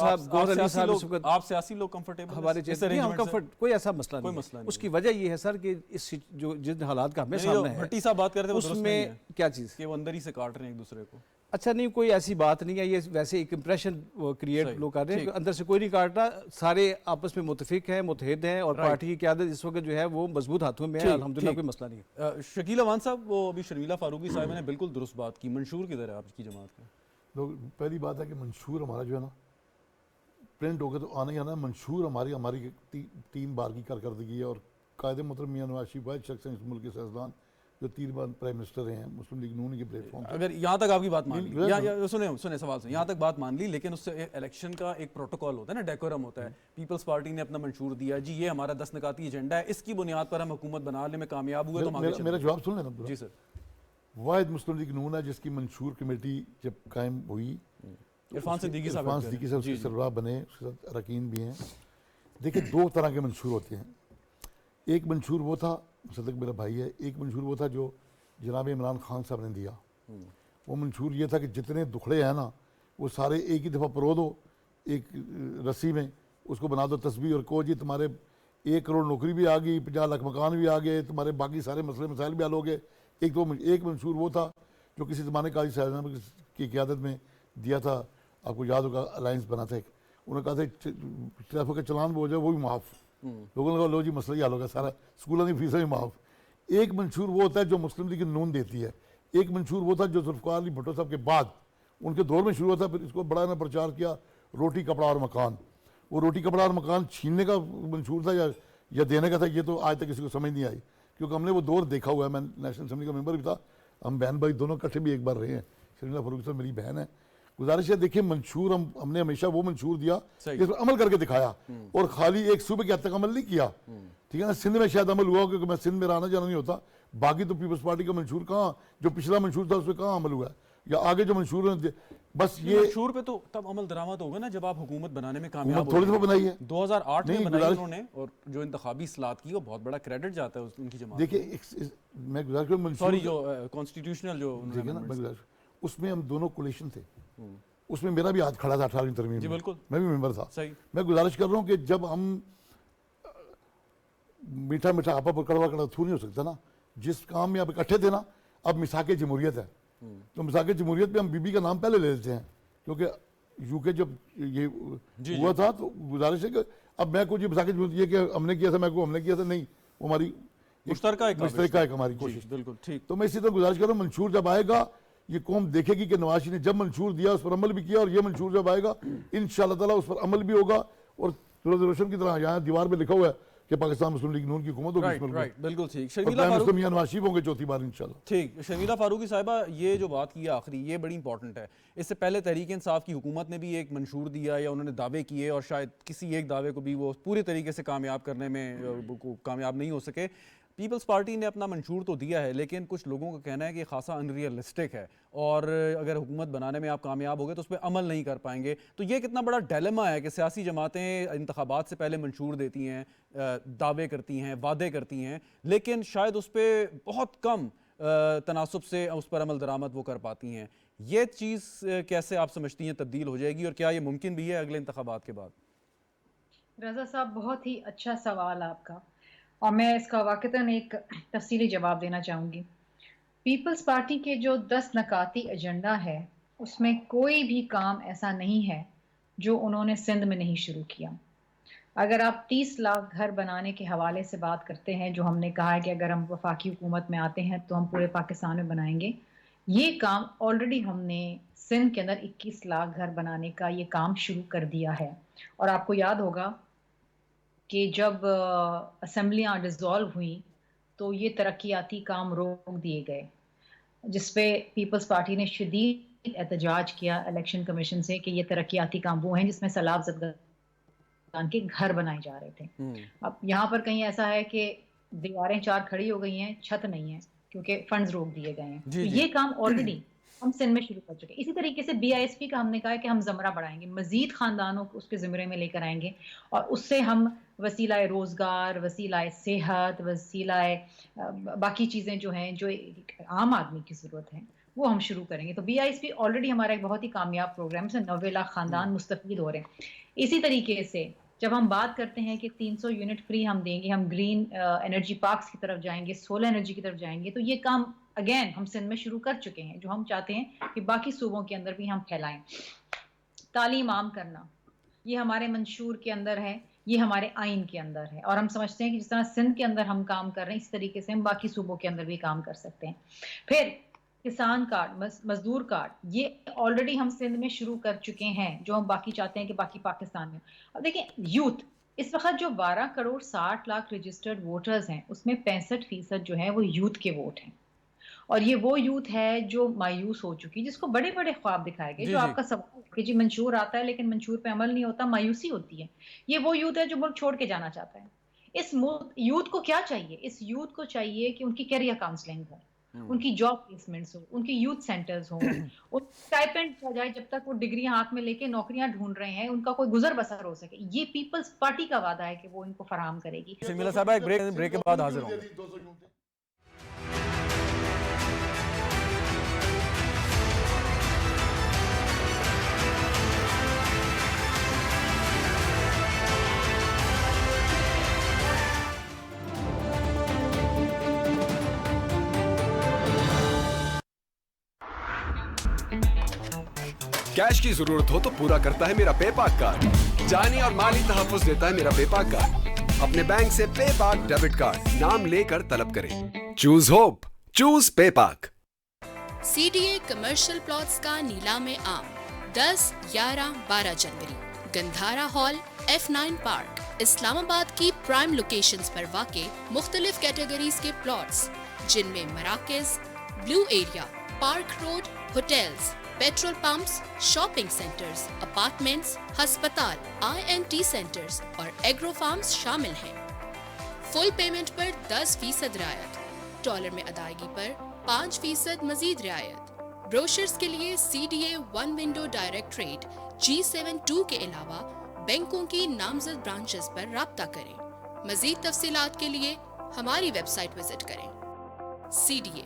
अली साहब इस वक्त, आप सियासी लोग कंफर्टेबल हमारे हम कंफर्ट, कोई ऐसा मसला नहीं। उसकी वजह ये है सर कि इस जो जिन हालात का हमें सामना है, भट्टी साहब बात कर रहे थे उसमें क्या चीज़ कि वो अंदर ही से काट रहे हैं एक दूसरे को। अच्छा, नहीं, कोई ऐसी बात नहीं है, ये वैसे एक इम्प्रेशन क्रिएट लोग कर रहे हैं, अंदर से कोई नहीं काट रहा, सारे आपस में मुतफिक हैं, मुतहद हैं, और पार्टी की क़यादत इस वक्त जो है वो मजबूत हाथों में है, अल्हम्दुलिल्लाह, कोई मसला नहीं है। शकील अवान साहब, वो अभी शर्मिला फारूकी साहब ने बिल्कुल दुरुस्त बात की, मंशूर किधर है आपकी जमात का? लोग, पहली बात है कि मंशूर हमारा जो है ना प्रिंट हो गया तो आना ही आना है। मंशूर हमारी 3 बार की कारकर्दगी है, और कायदे मोहतरम मियां नवाज शरीफ वाहिद शख्स हैं इस मुल्क के सियासतदान जो 3 बार प्राइम मिनिस्टर रहे हैं मुस्लिम लीग नून के प्लेटफॉर्म। अगर यहाँ तक आपकी बात मान ली, या सुने सवाल से यहाँ तक बात मान ली, लेकिन उससे इलेक्शन का एक प्रोटोकॉल होता है ना, डेकोरम होता है। पीपल्स पार्टी ने अपना मंशूर दिया, जी ये हमारा 10 नकाती एजेंडा है, इसकी बुनियाद पर हम हुकूमत बनाने में कामयाब हुए तो मेरा जवाब सुन लेना। जी सर। वाहिद मुस्लिम लीग नून है जिसकी मंशूर कमेटी जब कायम हुई, इरफान सिद्दीकी साहब उसके सरबराह बने, उसके साथ अरकान भी हैं। देखिए 2 तरह के मंशूर होते हैं। एक मंशूर वो था, सदक मेरा भाई है, एक मंशूर वो था जो जनाब इमरान खान साहब ने दिया। वो मंशूर ये था कि जितने दुखड़े हैं ना वो सारे एक ही दफ़ा परो दो एक रस्सी में, उसको बना दो तस्बीह, और कहो जी तुम्हारे 1 करोड़ नौकरी भी आ गई, 50 लाख मकान भी आ गए, तुम्हारे बाकी सारे मसले मसाइल भी हल हो गए। एक मंशूर वो था जो किसी ज़माने काजी साहब की क़यादत में दिया था, आपको याद होगा, अलायंस बना था, उन्होंने कहा था ट्रैफिक का चलान वो जो वो भी माफ़, लोगों ने कहा लो जी मसला ही हल होगा, सारा स्कूलों की फीसें भी माफ़। एक मंशूर वो होता है जो मुस्लिम लीग नून देती है। एक मंशूर वो था जो जुल्फ़िकार अली भुट्टो साहब के बाद उनके दौर में शुरू हुआ था, फिर इसको बड़ा ने प्रचार किया, रोटी कपड़ा और मकान। वो रोटी कपड़ा और मकान छीनने का मंशूर था या देने का था, ये तो आज तक किसी को समझ नहीं आई, क्योंकि हमने वो दौर देखा हुआ है। मैं नेशनल असेंबली का मेंबर भी था, हम बहन भाई दोनों इकट्ठे भी एक बार रहे हैं। शर्मिला फारूकी साहब मेरी बहन है। गुजारिश है, देखिए मंशूर हमने हमेशा वो मंशूर दिया जिस पर अमल करके दिखाया, और खाली एक सूबे के हद तक अमल नहीं किया। ठीक है ना, सिंध में शायद अमल हुआ क्योंकि मैं सिंध में आना जाना नहीं होता, बाकी तो पीपल्स पार्टी का मंशूर कहाँ, जो पिछला मंशूर था उस पर कहाँ अमल हुआ है, या आगे जो मंशूर है, बस ये मंशूर पे तो तब अमल दरामद होगा ना जब आप हुकूमत बनाने में कामयाब थोड़ी दफा बनाई है। 2008 में बनाई उन्होंने, और जो इंतखाबी इस्लाहत की वो बहुत बड़ा क्रेडिट जाता है उनकी जमात। देखिए मैं गुजारिश करूं, सॉरी जो कॉन्स्टिट्यूशनल जो उसमें हम दोनों कोलिशन थे, उसमें मेरा भी हाथ खड़ा था 18वीं तरमीम में, बिल्कुल मैं भी मेंबर था। सही। मैं गुजारिश कर रहा हूँ कि जब हम मीठा मीठा आपा पर कड़वा कड़वा थू नहीं हो सकता ना। जिस काम में आप इकट्ठे थे ना, अब मिसाक जमहूरियत है, तो मिसाक जमहूरियत पे हम बीबी का नाम पहले ले लेते हैं, क्योंकि यूके जब ये हुआ था तो गुजारिश है कि अब मैं कुछ मिसाक जमहूरियत ये कि हमने किया था, मैं को हमने किया था, नहीं, वो हमारी मुश्तरका एक हमारी जी, कोशिश। बिल्कुल ठीक। तो मैं इसी तरह गुजारिश कर रहा हूँ, मंशूर जब आएगा ये कौम देखेगी कि नवाज शरीफ ने जब मंशूर दिया उस पर अमल भी किया, और ये मंशूर जब आएगा इंशाअल्लाह ताला उस पर अमल भी होगा। और सूरज रोशन की तरह यहाँ दीवार पे लिखा हुआ है कि पाकिस्तान मुस्लिम लीग नून की हुकूमत होगी, राइट राइट, बिल्कुल ठीक। और शर्मिला प्राइम फारूक, मिनिस्टर मियां नवाज शरीफ होंगे चौथी बार इंशाल्लाह। ठीक। शर्मिला फारूकी साहिबा, ये जो बात की है आखिरी, ये बड़ी इंपॉर्टेंट है। इससे पहले तहरीक इंसाफ की हुकूमत ने भी एक मंशूर दिया या उन्होंने दावे किए, और शायद किसी एक दावे को भी वो पूरे तरीके से कामयाब करने में कामयाब नहीं हो सके। पीपल्स पार्टी ने अपना मंशूर तो दिया है, लेकिन कुछ लोगों का कहना है कि खासा अनरियलिस्टिक है, और अगर हुकूमत बनाने में आप कामयाब हो गए तो उस पर अमल नहीं कर पाएंगे। तो ये कितना बड़ा डिलेमा है कि सियासी जमातें इंतखाबात से पहले मंशूर देती हैं, दावे करती हैं, वादे करती हैं, लेकिन शायद उस पर बहुत कम तनासुब से उस पर अमल दरामद वो कर पाती हैं। ये चीज़ कैसे आप समझती हैं तब्दील हो जाएगी, और क्या ये मुमकिन भी है अगले इंतखाबात के बाद? रज़ा साहब, बहुत ही अच्छा सवाल आपका, और मैं इसका वाक़तन एक तफसीली जवाब देना चाहूँगी। पीपल्स पार्टी के जो 10 नकाती एजेंडा है, उसमें कोई भी काम ऐसा नहीं है जो उन्होंने सिंध में नहीं शुरू किया। अगर आप 30 लाख घर बनाने के हवाले से बात करते हैं, जो हमने कहा है कि अगर हम वफाकी हुकूमत में आते हैं तो हम पूरे पाकिस्तान में बनाएंगे, ये काम ऑलरेडी हमने सिंध के अंदर 21 लाख घर बनाने का ये काम शुरू कर दिया है। और आपको याद होगा कि जब असेंबलियाँ डिज़ोल्व हुई तो ये तरक्याती काम रोक दिए गए, जिस पे पीपल्स पार्टी ने शदीद एहतजाज किया इलेक्शन कमीशन से कि ये तरक्याती काम वो हैं जिसमें सैलाब ज़दगान के घर बनाए जा रहे थे। अब यहाँ पर कहीं ऐसा है कि दीवारें 4 खड़ी हो गई हैं, छत नहीं है, क्योंकि फंड्स रोक दिए गए हैं। तो ये काम ऑलरेडी हम सिंध में शुरू कर चुके हैं। इसी तरीके से BISP का हमने कहा है कि हम ज़मरा बढ़ाएंगे, मज़ीद ख़ानदानों को उसके ज़िम्मे में लेकर आएंगे, और उससे हम वसीला रोज़गार, वसीला सेहत, वसीला बाकी चीज़ें जो हैं जो आम आदमी की ज़रूरत है वो हम शुरू करेंगे। तो BISP ऑलरेडी हमारा एक बहुत ही कामयाब प्रोग्राम से 90 लाख ख़ानदान मुस्तफ़ीद हो रहे हैं। इसी तरीके से जब हम बात करते हैं कि 300 यूनिट फ्री हम देंगे, हम ग्रीन एनर्जी पार्क्स की तरफ जाएंगे, सोलर एनर्जी की तरफ जाएंगे, तो ये काम अगेन हम सिंध में शुरू कर चुके हैं, जो हम चाहते हैं कि बाकी सूबों के अंदर भी हम फैलाएं। तालीम आम करना, ये हमारे मंशूर के अंदर है, ये हमारे आइन के अंदर है, और हम समझते हैं कि जिस तरह सिंध के अंदर हम काम कर रहे हैं, इस तरीके से हम बाकी सूबों के अंदर भी काम कर सकते हैं। फिर किसान कार्ड, मजदूर कार्ड, ये ऑलरेडी हम सिंध में शुरू कर चुके हैं, जो हम बाकी चाहते हैं कि बाकी पाकिस्तान में। अब देखिए, यूथ, इस वक्त जो 12 करोड़ 60 लाख रजिस्टर्ड वोटर्स हैं, उसमें 65% जो है वो यूथ के वोट हैं, और ये वो यूथ है जो मायूस हो चुकी, जिसको बड़े बड़े ख्वाब दिखाए गए। जो आपका सवाल है कि जी मंशूर आता है लेकिन मंशूर पे अमल नहीं होता, मायूसी होती है, ये वो यूथ है जो मुल्क छोड़ के जाना चाहता है। इस यूथ को क्या चाहिए? इस यूथ को चाहिए कि उनकी कैरियर काउंसलिंग हो, उनकी जॉब प्लेसमेंट्स हो, उनकी यूथ सेंटर्स हो, स्टाइपेंड किया जाए जब तक वो डिग्रियां हाथ में लेके नौकरियां ढूंढ रहे हैं, उनका कोई गुजर बसर हो सके। ये पीपल्स पार्टी का वादा है कि वो इनको फराहम करेगी। शर्मिला साहब, एक ब्रेक के बाद हाजिर होंगे। कैश की जरूरत हो तो पूरा करता है मेरा पेपाक कार्ड। जानी और माली तहफ्फुज़ देता है मेरा पेपाक कार्ड। अपने बैंक से पेपाक डेबिट कार्ड नाम लेकर तलब करें। चूज होप, चूज पेपाक। CDA कमर्शियल प्लॉट्स का नीलाम आम 10, 11, 12 जनवरी Gandhara hall, F9 park, Islamabad की प्राइम लोकेशंस पर वाक़े मुख्तलिफ कैटेगरीज के प्लॉट्स, जिनमें मराकज़, blue area, park road, hotels, petrol pumps, shopping centres, apartments, अस्पताल, INT सेंटर्स और एग्रो फार्म्स शामिल हैं। फुल पेमेंट पर 10% रियायत, डॉलर में अदायगी पर 5% मजीद रियायत। ब्रोशर्स के लिए CDA 1 window direct rate G72 के अलावा बैंकों की नामजद ब्रांचेस पर राब्ता करें। मजीद तफसीलात के लिए हमारी वेबसाइट विजिट करें। CDA।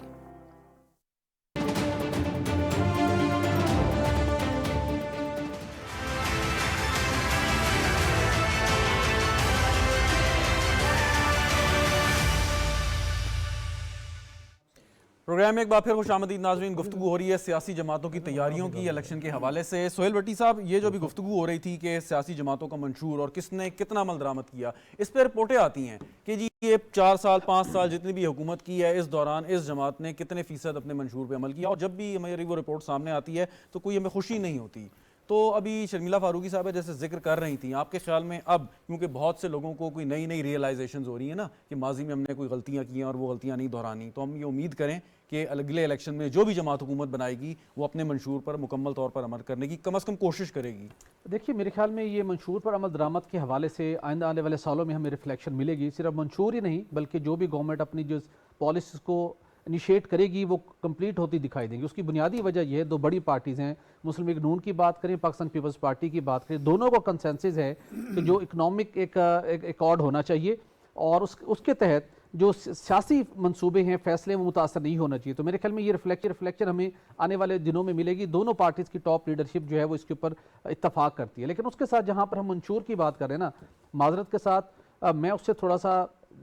प्रोग्राम में एक बार फिर खुशामदीद नाज़रीन। गुफ्तगू हो रही है सियासी जमातों की तैयारियों की इलेक्शन के हवाले से। सोहेल भट्टी साहब, ये जो भी गुफ्तगू हो रही थी कि सियासी जमातों का मंशूर और किसने कितना अमल दरामद किया, इस पर रिपोर्टें आती हैं कि जी ये 4 साल 5 साल जितनी भी हुकूमत की है, इस दौरान इस जमात ने कितने फ़ीसद अपने मंशूर पर अमल किया, और जब भी हमारी वो रिपोर्ट सामने आती है तो कोई हमें खुशी नहीं होती। तो अभी शर्मिला फारूकी साहब जैसे जिक्र कर रही थी, आपके ख्याल में अब क्योंकि बहुत से लोगों को कोई नई नई रियलाइजेशंस हो रही है ना कि माजी में हमने कोई गलतियां की हैं और वो गलतियां नहीं दोहरानी, तो हम ये उम्मीद करें कि अगले इलेक्शन में जो भी जमात हुकूमत बनाएगी वो अपने मंशूर पर मुकम्मल तौर पर अमल करने की कम अज़ कम कोशिश करेगी। देखिए, मेरे ख्याल में ये मंशूर पर अमल दरामद के हवाले से आइंदा आने वाले सालों में हमें रिफ्लेक्शन मिलेगी। सिर्फ मंशूर ही नहीं बल्कि जो भी गवर्नमेंट अपनी जो पॉलिसीज़ को इनिशिएट करेगी वो कंप्लीट होती दिखाई देंगी। उसकी बुनियादी वजह यह है, दो बड़ी पार्टीज़ हैं, मुस्लिम लीग नून की बात करें, पाकिस्तान पीपल्स पार्टी की बात करें, दोनों को कंसेंसस है कि जो इकनॉमिक एक एकॉर्ड होना चाहिए और उसके तहत जो सियासी मंसूबे हैं, फैसले वो मुतासर नहीं होना चाहिए। तो मेरे ख्याल में ये रिफ्लेक्शन हमें आने वाले दिनों में मिलेगी। दोनों पार्टीज़ की टॉप लीडरशिप जो है वो इसके ऊपर इत्तफाक करती है। लेकिन उसके साथ जहाँ पर हम मंशूर की बात कर रहे हैं ना, माजरत के साथ मैं उससे थोड़ा सा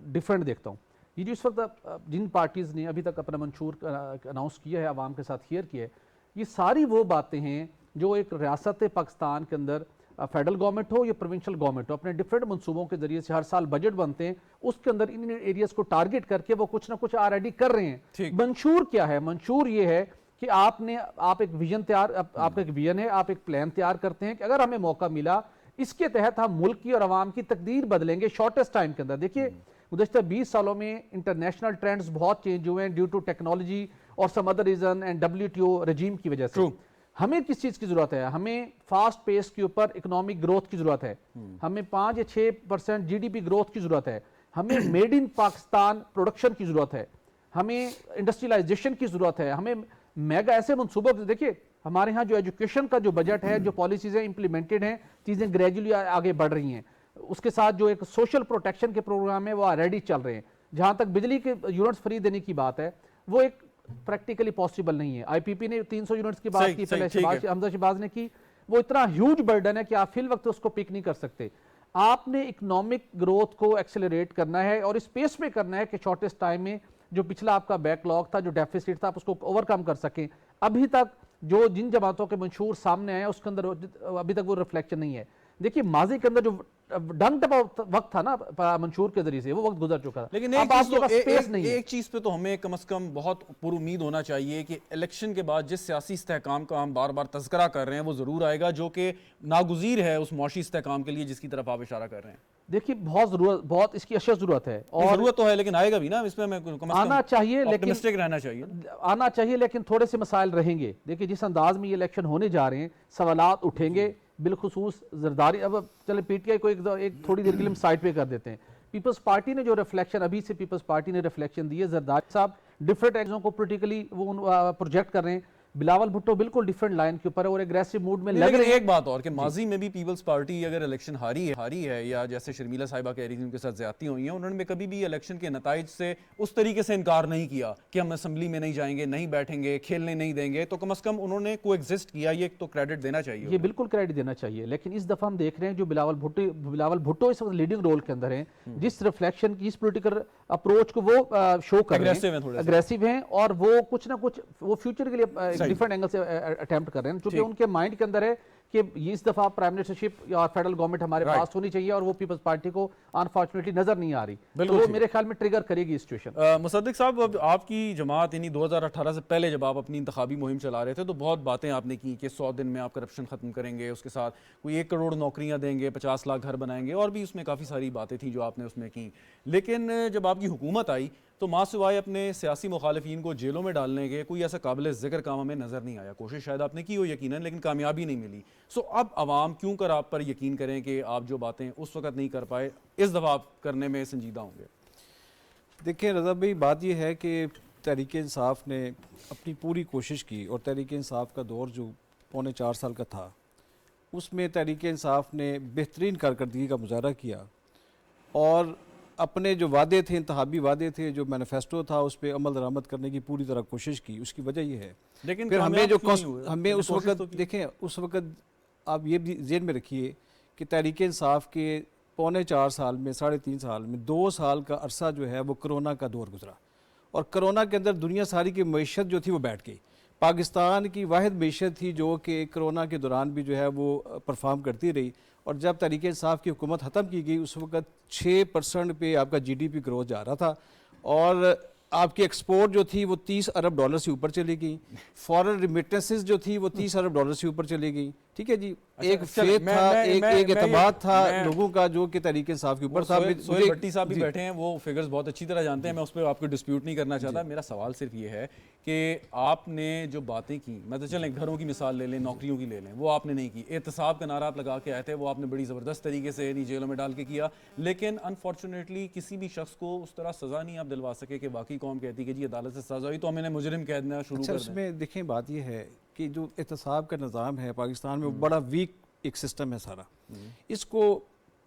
डिफरेंट देखता हूँ। ये जो इस वक्त जिन पार्टीज़ ने अभी तक अपना मंशूर अनाउंस किया है, आवाम के साथ शेयर किया है, ये सारी वो बातें हैं जो एक रियासत पाकिस्तान के अंदर फेडरल गवर्नमेंट हो या प्रोविंशियल गवर्नमेंट हो, अपने डिफरेंट मंसूबों के जरिए से हर साल बजट बनते हैं, उसके अंदर इन एरियाज़ को टारगेट करके वो कुछ ना कुछ ऑलरेडी कर रहे हैं। मंशूर क्या है? मंशूर ये है कि आप एक विजन तैयार, आपका एक विजन है, आप एक प्लान तैयार करते हैं कि अगर हमें मौका मिला इसके तहत हम मुल्क की और आवाम की तकदीर बदलेंगे शॉर्टेस्ट टाइम के अंदर। देखिए, गुज़श्ता 20 सालों में इंटरनेशनल ट्रेंड्स बहुत चेंज हुए हैं ड्यू टू टेक्नोलॉजी और some other reason and WTO regime की वजह से। हमें किस चीज़ की ज़रूरत है? हमें फास्ट पेस के ऊपर इकोनॉमिक ग्रोथ की ज़रूरत है, हमें 5 या 6% GDP ग्रोथ की ज़रूरत है, हमें मेड इन पाकिस्तान प्रोडक्शन की ज़रूरत है, हमें इंडस्ट्रियलाइजेशन की ज़रूरत है, हमें मेगा ऐसे मनसूबों। देखिए, हमारे यहाँ जो एजुकेशन का जो बजट है, जो पॉलिसीज़ इंप्लीमेंटेड हैं, चीज़ें ग्रेजुअली आगे बढ़ रही हैं। उसके साथ जो एक सोशल प्रोटेक्शन के प्रोग्राम है वो ऑलरेडी चल रहे हैं। जहाँ तक बिजली के यूनिट्स फ्री देने की बात है, वो एक प्रैक्टिकली पॉसिबल नहीं है। IPP ने 300 यूनिट्स की बात की, पहले हमजा शहबाज ने की, वो इतना ह्यूज बर्डन है कि आप फिल वक्त उसको पिक नहीं कर सकते। आपने इकोनॉमिक ग्रोथ को एक्सेलरेट करना है और इस पेस पे करना है कि शॉर्टेस्ट टाइम में जो पिछला आपका बैकलॉग था, जो डेफिसिट था, आप उसको ओवरकम कर सकें। अभी तक जो जिन जमातों के मंशूर सामने आए उसके अंदर अभी तक वो रिफ्लेक्शन नहीं है। देखिए, माजी के अंदर जो डंक वक्त था ना मंशूर के जरिए से, वो वक्त गुजर चुका है। लेकिन एक चीज पे तो हमें कम से कम बहुत पुरुमीद होना चाहिए कि इलेक्शन के बाद जिस सियासी इस्तेहकाम का हम बार बार तज़किरा कर रहे हैं वो जरूर आएगा, जो कि नागुज़ीर है उस मौशी इस्तेहकाम के लिए जिसकी तरफ आप इशारा कर रहे हैं। देखिए, बहुत इसकी अशद जरूरत है और जरूरत तो है, लेकिन आएगा भी ना, इसमें हमें आना चाहिए, लेकिन रहना चाहिए, आना चाहिए, लेकिन थोड़े से मसाइल रहेंगे। देखिए, जिस अंदाज में ये इलेक्शन होने जा रहे हैं, सवालात उठेंगे, बिलखुसूस जरदारी। अब चले PTI को एक थोड़ी देर के लिए हम साइड पे कर देते हैं। पीपल्स पार्टी ने जो रिफ्लेक्शन अभी से पीपल्स पार्टी ने रिफ्लेक्शन दी है, जरदारी साहब डिफरेंट एग्जों को पोलिटिकली वो प्रोजेक्ट कर रहे हैं। बिलावल भुट्टो बिल्कुल डिफरेंट लाइन के ऊपर है और एग्रेसिव मूड में लग रहे हैं। एक बात और कि माजी में भी पीपल्स पार्टी अगर इलेक्शन हारी है या जैसे शर्मिला साहिबा कह रही थी उनके साथ ज्यादती हुई है, उन्होंने कभी भी इलेक्शन के नताइज से उस तरीके से इनकार नहीं किया कि हम असेंबली में नहीं जाएंगे, नहीं बैठेंगे, खेलने नहीं देंगे। तो कम से कम उन्होंने कोएग्जिस्ट किया, ये तो क्रेडिट देना चाहिए। ये बिल्कुल क्रेडिट देना चाहिए। लेकिन इस दफा हम देख रहे हैं जो बिलावल भुट्टो इस वक्त लीडिंग रोल के अंदर है, जिस रिफ्लेक्शन की, इस पोलिटिकल अप्रोच को वो शो कर रहे हैं, अग्रेसिव हैं और वो कुछ ना कुछ वो फ्यूचर के लिए डिफरेंट एंगल से अटेम्प्ट कर रहे हैं, क्योंकि उनके माइंड के अंदर है कि इस दफा प्राइम मिनिस्टरशिप या फेडरल गवर्नमेंट हमारे पास होनी चाहिए और वो पीपल्स पार्टी को अनफॉर्चुनेटली नजर नहीं आ रही। तो वो मेरे ख्याल में ट्रिगर करेगी सिचुएशन। मुसद्दिक साहब, अब आपकी जमात यानी 2018 से पहले जब आप अपनी इंतखाबी मुहिम चला रहे थे तो बहुत बातें आपने की कि 100 दिन में आप करप्शन खत्म करेंगे, उसके साथ कोई 1 करोड़ नौकरियां देंगे, 50 लाख घर बनाएंगे, और भी उसमें काफ़ी सारी बातें थी जो आपने उसमें की। लेकिन जब आपकी हुकूमत आई तो माँ सिवाय अपने सियासी मुखालिफिन को जेलों में डालने के कोई ऐसा काबिल ज़िक्र काम हमें नज़र नहीं आया। कोशिश शायद आपने की हो यकीनन, लेकिन कामयाबी नहीं मिली। सो अब आवाम क्यों कर आप पर यकीन करें कि आप जो बातें उस वक्त नहीं कर पाए इस दफ़ा आप करने में संजीदा होंगे? देखिए रज़ा भाई, बात यह है कि तहरीक इंसाफ ने अपनी पूरी कोशिश की और तहरीक इंसाफ का दौर जो 3.25 साल का था, उसमें तहरीक इंसाफ ने बेहतरीन कारकर्दगी का मुजाहरा किया और अपने जो वादे थे, इंतहाबी वादे थे, जो मैनिफेस्टो था, उस पर अमल दरामद करने की पूरी तरह कोशिश की। उसकी वजह ये है, लेकिन फिर हमें उस वक्त देखें, उस वक्त आप ये भी ज़हन में रखिए कि तहरीक इंसाफ के 3.25 साल में, 3.5 साल में 2 साल का अरसा जो है वो कोरोना का दौर गुजरा और कोरोना के अंदर दुनिया सारी की मीशत जो थी वो बैठ गई। पाकिस्तान की वाहिद मीशत थी जो कि कोरोना के दौरान भी जो है वो परफॉर्म करती रही, और जब तहरीक इंसाफ की हुकूमत ख़त्म की गई उस वक्त 6% पे आपका GDP ग्रोथ जा रहा था, और आपकी एक्सपोर्ट जो थी वो 30 अरब डॉलर से ऊपर चली गई, फॉरेन रिमिटेंसेस जो थी वो 30 अरब डॉलर से ऊपर चली गई। ठीक है जी, एक फेथ था, एक एतमाद था लोगों का जो कि तहरीक इंसाफ के ऊपर था। सोहेल भट्टी साहब भी बैठे हैं, वो फिगर्स बहुत अच्छी तरह जानते हैं, मैं उस पर आपको डिस्प्यूट नहीं करना चाहता। मेरा सवाल सिर्फ ये है कि आपने जो बातें की, मतलब चलें घरों की मिसाल ले लें, नौकरियों की ले लें, वो आपने नहीं की। एहतसाब का नारा आप लगा के आए थे, वो आपने बड़ी ज़बरदस्त तरीके से नहीं जेलों में डाल के किया, लेकिन अनफॉर्चुनेटली किसी भी शख्स को उस तरह सज़ा नहीं आप दिलवा सके कि बाकी कौम कहती है कि जी अदालत से सज़ा हुई तो हमें मुजरिम कह देना शुरू कर दें। उसमें देखें बात यह है कि जो एहतसाब का निज़ाम है पाकिस्तान में वो बड़ा वीक एक सिस्टम है सारा। इसको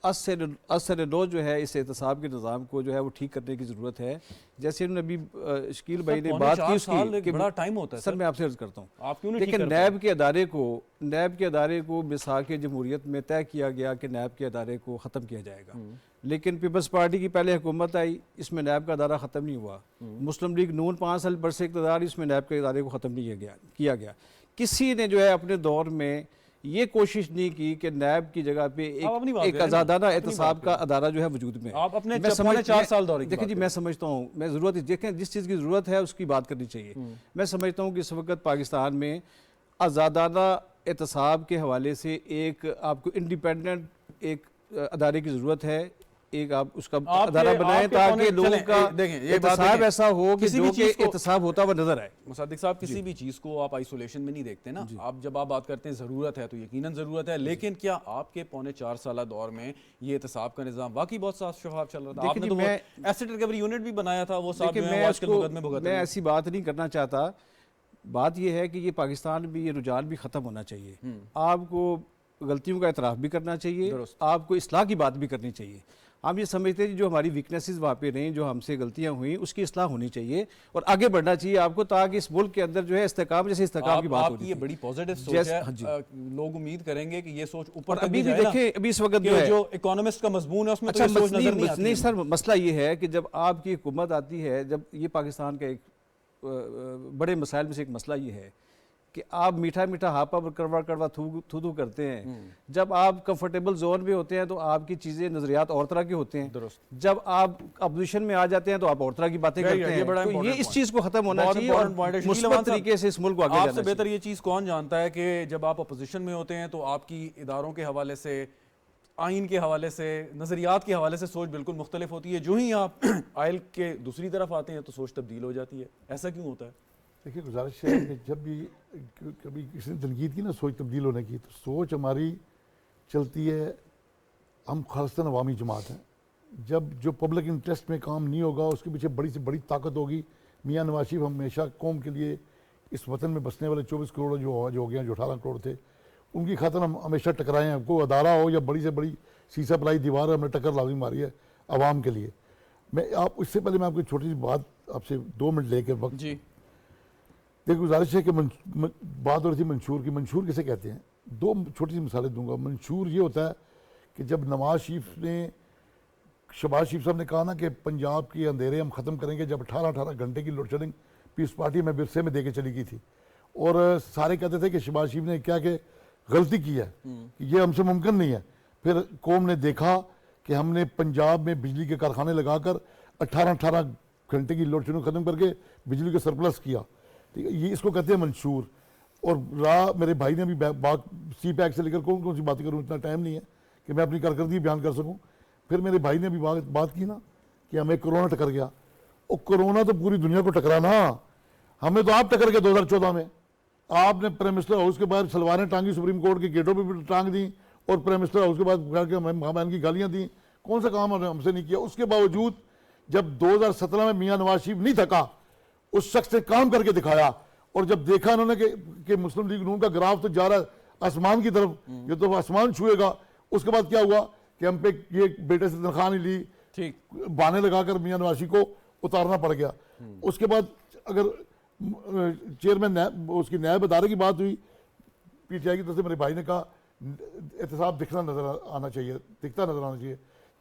असर नो जो है इस एहतसाब के निज़ाम को जो है वो ठीक करने की ज़रूरत है। जैसे उन्होंने अभी शकील भाई ने बात की उसकी कि बड़ा टाइम होता है सर, मैं आपसे अर्ज़ करता हूँ, आप क्यों नहीं लेकिन नैब के अदारे को मिसाक जमहूरियत में तय किया गया कि नैब के अदारे को ख़त्म किया जाएगा, लेकिन पीपल्स पार्टी की पहले हुकूमत आई, इसमें नैब का अदारा ख़त्म नहीं हुआ। मुस्लिम लीग नून 5 साल बरसे इक़्तिदार, इसमें नैब के अदारे को ख़त्म नहीं किया गया। किसी ने जो है अपने दौर में ये कोशिश नहीं की कि नैब की जगह पे एक आज़ादाना एहतसाब का अदारा जो है वजूद में। आप अपने 4 साल दौरे देखिए जी, मैं समझता हूँ, मैं ज़रूरत देखें जिस चीज़ की ज़रूरत है उसकी बात करनी चाहिए। मैं समझता हूँ कि इस वक्त पाकिस्तान में आज़ादाना एहतसाब के हवाले से एक आपको इंडिपेंडेंट एक अदारे की ज़रूरत है। एक आप उसका अदारा बनाएं ताकि लोगों का एहतसाब ऐसा हो कि जो कि एहतसाब होता हुआ नजर आए। मुसद्दिक साहब, किसी भी चीज़ को आप आइसोलेशन में नहीं देखते ना। आप जब आप बात करते हैं ज़रूरत है तो यकीनन ज़रूरत है, लेकिन क्या आपके पौने 4 साल दौर में ये एहतसाब का निज़ाम वाकई बहुत साफ शफाफ चल रहा था? आपने तो एसेट रिकवरी यूनिट भी बनाया था, वो साहब मैं ऐसी बात नहीं करना चाहता। बात यह है कि ये पाकिस्तान में ये रुझान भी ख़त्म होना चाहिए। आपको गलतियों का एतराफ़ भी करना चाहिए, आपको इस्लाह की बात भी करनी चाहिए। हम ये समझते हैं जो हमारी वीकनेसेस वहाँ पे रहीं, जो हमसे गलतियाँ हुई, उसकी इस्लाह होनी चाहिए और आगे बढ़ना चाहिए आपको, ताकि इस मुल्क के अंदर जो है इस्तेकाम, जैसे इस्तेकाम की बात होती है, ये बड़ी पॉजिटिव सोच है। लोग उम्मीद करेंगे कि ये सोच ऊपर अभी भी देखें, अभी इस वक्त जो इकोनॉमिस्ट का मजमून है उसमें अच्छा तो सोच नजर नहीं आती। नहीं सर, मसला ये है कि जब आपकी हुकूमत आती है, जब ये पाकिस्तान का एक बड़े मसाइल में से एक मसला ये है कि आप मीठा मीठा हापा कड़वा कड़वा थू करते हैं। जब आप कंफर्टेबल जोन में होते हैं तो आपकी चीज़ें नजरियात और तरह के होते हैं, जब आप अपोजिशन में आ जाते हैं तो आप और तरह की बातें करते हैं। तो ये इस चीज़ को खत्म होना चाहिए और मुस्बत तरीके से इस मुल्क को आगे जाना चाहिए। आपसे बेहतर ये चीज़ कौन जानता है कि जब आप अपोजिशन में होते हैं तो आपकी इदारों के हवाले से, आइन के हवाले से, नज़रियात के हवाले से सोच बिल्कुल मुख्तलिफ होती है। जो ही आप आयल के दूसरी तरफ आते हैं तो सोच तब्दील हो जाती है। ऐसा क्यों होता है? देखिए, गुजारिश है कि जब भी कभी किसी ने तनकीद की ना सोच तब्दील होने की, तो सोच हमारी चलती है, हम खासतन अवामी जमात हैं। जब जो पब्लिक इंटरेस्ट में काम नहीं होगा, उसके पीछे बड़ी से बड़ी ताकत होगी। मियाँ नवाज शरीफ हमेशा कौम के लिए, इस वतन में बसने वाले 24 करोड़ जो हो गए, जो 18 करोड़ थे, उनकी खातिर हम हमेशा टकराए हैं। कोई अदारा हो या बड़ी से बड़ी सीसा पलाई दीवार, हमने टक्कर लाजमी मारी है आवाम के लिए। मैं आप इससे पहले मैं आपको छोटी सी बात आपसे 2 मिनट लेकर वक्त जी देखिए, गुजारिश है कि बात हो रही थी मंशूर की। मंशूर किसे कहते हैं? 2 छोटी सी मिसालें दूंगा। मंशूर ये होता है कि जब नवाज शरीफ ने, शहबाज शरीफ साहब ने कहा ना कि पंजाब के अंधेरे हम ख़त्म करेंगे, जब 18 घंटे की लोड शेडिंग पीस पार्टी में विरसे में दे के चली गई थी, और सारे कहते थे कि शहबाज शरीफ ने क्या कि गलती की है, कि ये हमसे मुमकिन नहीं है। फिर कौम ने देखा कि हमने पंजाब में बिजली के कारखाने लगाकर 18 घंटे की लोड शेडिंग ख़त्म करके बिजली को सरप्लस किया। ठीक है, ये इसको कहते हैं मंशूर। और मेरे भाई ने भी बात सी पैक से लेकर कौन सी बातें करूँ, इतना टाइम नहीं है कि मैं अपनी कारकर्दगी बयान कर सकूँ। फिर मेरे भाई ने भी बात की ना कि हमें कोरोना टकर गया। और कोरोना तो पूरी दुनिया को टकरा ना, हमें तो आप टकर गए 2014 में। आपने प्राइम मिनिस्टर हाउस के बाहर सलवारें टांगी, सुप्रीम कोर्ट के गेटों पर भी टांग दी, और प्राइम मिनिस्टर हाउस के बाद महामैन की गालियाँ दी। कौन सा काम हमसे नहीं किया? उसके बावजूद जब 2017 में मियाँ नवाज शरीफ नहीं थका, उस शख्स ने काम करके दिखाया। और जब देखा उन्होंने कि मुस्लिम लीग नून का ग्राफ तो जा रहा है आसमान की तरफ, ये तो आसमान छुएगा, उसके बाद क्या हुआ कि हम पे ये बेटे से तनख्वाह नहीं ली, ठीक बहाने लगाकर मियाँ नवाज शरीफ को उतारना पड़ गया। उसके बाद अगर चेयरमैन उसकी न्याय अदारे की बात हुई, पीटीआई की तरफ से मेरे भाई ने कहा एहतसाब दिखता नजर आना चाहिए।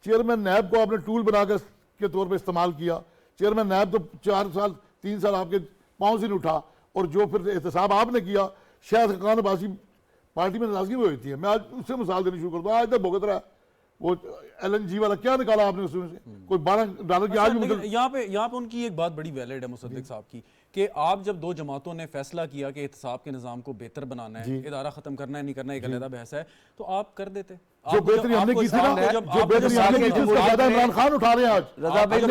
चेयरमैन नैब को आपने टूल बनाकर के तौर पर इस्तेमाल किया, चेयरमैन नायब तो 4 साल 3 साल आपके पाँव से नहीं उठा, और जो फिर एहतसाब आपने किया, शायद खान अब्बासी पार्टी में नाराजगी में होती है। मैं आज उससे मिसाल देनी शुरू कर दूँ, आज तक भुगत रहा है वो LNG वाला, क्या निकाला आपने उसमें से? कोई $12 की आज भी लेकिन यहाँ पे उनकी एक बात बड़ी वैलिड है मुसद्दिक साहब की, कि आप जब दो जमातों ने फैसला किया कि एहतसाब के निज़ाम को बेहतर बनाना है, इदारा ख़त्म करना है, नहीं करना है, एक अलग बहस है, तो आप कर देते। जो बेहतरी हमने की थी ना, जो बेहतरी हमने की थी, उसका फायदा इमरान खान उठा रहे हैं आज। रजा भाई,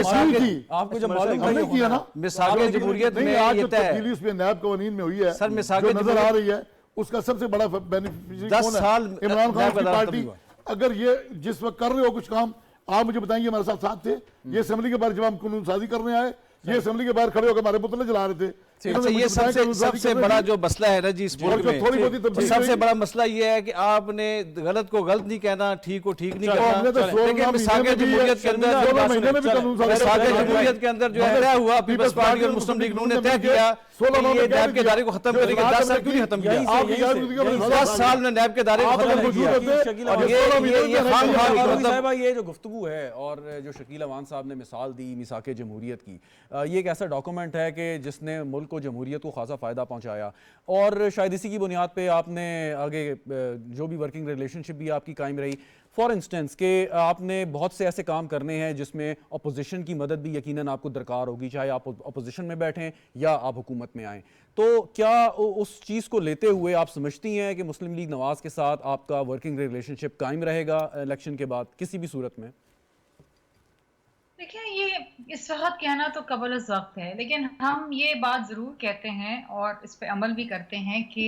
आपको जब मालूम हमने किया ना, मिसाल जमहूरियत में आज ये जो तय है तब्दीली उसमें नायब कवानीन में हुई है, सर, मिसाल जो नजर आ रही है, उसका सबसे बड़ा बेनिफिशियरी 10 कौन है? साल इमरान खान की नायब पार्टी। अगर ये जिस वक्त कर रहे हो कुछ काम, आप मुझे बताएंगे, हमारे साथ थे ये असेंबली के बाहर जब हम कानून साजी करने आए, ये असेंबली के बाहर खड़े होकर हमारे पुतले जला रहे थे। ये सबसे बड़ा जो मसला है ना जी इस मुल्क में, सबसे बड़ा मसला ये है कि आपने गलत को गलत नहीं कहना, ठीक को ठीक नहीं कहना। लेकिन मिसाल जमहूरियत के अंदर जो है तय हुआ, पीपल्स पार्टी और मुस्लिम लीग ने तय किया ये नैब के दायरे को खत्म करेंगे। 10 साल क्यों नहीं खत्म किया? 10 साल में नैब के दायरे को खत्म किया। ये जो गुफ्तगू है और जो शकील अवान साहब ने मिसाल दी मिसाके जमहूरियत की, ये एक ऐसा डॉक्यूमेंट है कि जिसने मुल्क को, जमहूरियत को खासा फ़ायदा पहुंचाया, और शायद इसी की बुनियाद पे आपने आगे जो भी वर्किंग रिलेशनशिप भी आपकी कायम रही। फॉर इंस्टेंस कि आपने बहुत से ऐसे काम करने हैं जिसमें अपोजिशन की मदद भी यकीनन आपको दरकार होगी, चाहे आप अपोजिशन में बैठें या आप हुकूमत में आएँ। तो क्या उस चीज़ को लेते हुए आप समझती हैं कि मुस्लिम लीग नवाज़ के साथ आपका वर्किंग रिलेशनशिप कायम रहेगा इलेक्शन के बाद किसी भी सूरत में? देखिए, ये इस वक्त कहना तो कबल वक्त है, लेकिन हम ये बात ज़रूर कहते हैं और इस पे अमल भी करते हैं कि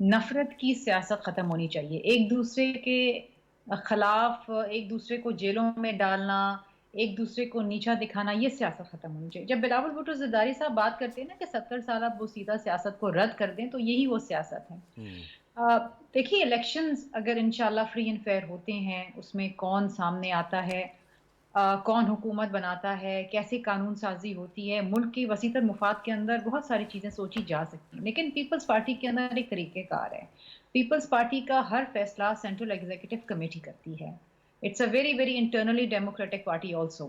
नफ़रत की सियासत ख़त्म होनी चाहिए। एक दूसरे के खिलाफ एक दूसरे को जेलों में डालना, एक दूसरे को नीचा दिखाना, ये सियासत ख़त्म होनी चाहिए। जब बिलावल भुट्टो ज़रदारी साहब बात करते हैं ना कि 70 साल अब वो सीधा सियासत को रद्द कर दें, तो यही वो सियासत है। देखिए, इलेक्शंस अगर इंशाल्लाह फ्री एंड फेयर होते हैं, उसमें कौन सामने आता है, कौन हुकूमत बनाता है, कैसे कानून साजी होती है, मुल्क की वसीतर मुफाद के अंदर बहुत सारी चीज़ें सोची जा सकती हैं। लेकिन पीपल्स पार्टी के अंदर एक तरीक़ेकार है। पीपल्स पार्टी का हर फैसला सेंट्रल एग्जीक्यूटिव कमेटी करती है। It's a very very internally democratic party also.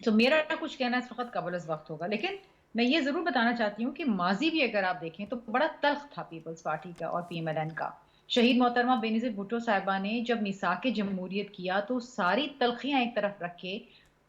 तो मेरा कुछ कहना इस वक्त कबल वक्त होगा, लेकिन मैं ये ज़रूर बताना चाहती हूँ कि माजी भी अगर आप देखें तो बड़ा तल्ख था पीपल्स पार्टी का और PMLN का। शहीद मोहतरमा बेनज़ीर भुट्टो साहिबा ने जब मिसाक जमहूरियत किया तो सारी तलखियाँ एक तरफ रख के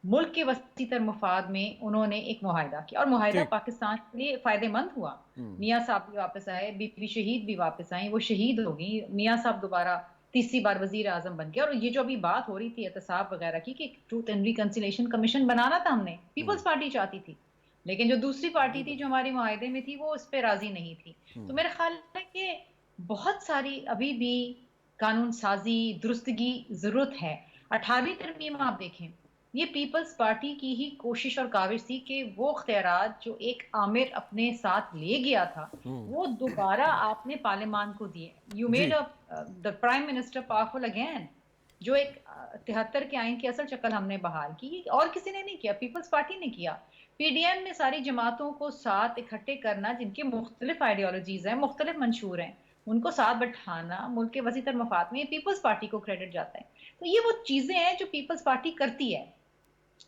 मुल्क के वसीतर मुफाद में उन्होंने एक मुआहिदा किया, और मुआहिदा पाकिस्तान के लिए फ़ायदेमंद हुआ। मियाँ साहब भी वापस आए, बीबी शहीद भी वापस आई, वो शहीद हो गई, मियाँ साहब दोबारा तीसरी बार वज़ीर आज़म बन गए। और ये जो अभी बात हो रही थी एहतसाब वगैरह की कि ट्रूथ एंड रिकंसिलिएशन कमीशन बनाना था हमने, पीपल्स पार्टी चाहती थी, लेकिन जो दूसरी पार्टी थी जो हमारे मुआहिदे में थी वो इस पर राजी नहीं थी। तो मेरा ख्याल है कि बहुत सारी अभी भी कानून साजी दुरुस्तगी ज़रूरत है। 18वीं तरमीम आप देखें, ये पीपल्स पार्टी की ही कोशिश और काविश थी कि वो इख्तियारात जो एक आमिर अपने साथ ले गया था वो दोबारा आपने पार्लियामान को दिए। You made the prime minister powerful again, जो एक 73 के आइन की असल शक्ल हमने बहाल की, और किसी ने नहीं किया, पीपल्स पार्टी ने किया। PDM में सारी जमातों को साथ इकट्ठे करना जिनकी मुख्तलिफ आइडियोलॉजीज हैं, मुख्तलिफ मंशूर हैं, उनको साथ बैठाना मुल्क के वसीतर मफाद में, पीपल्स पार्टी को क्रेडिट जाता है। तो ये वो चीज़ें हैं जो पीपल्स पार्टी करती है।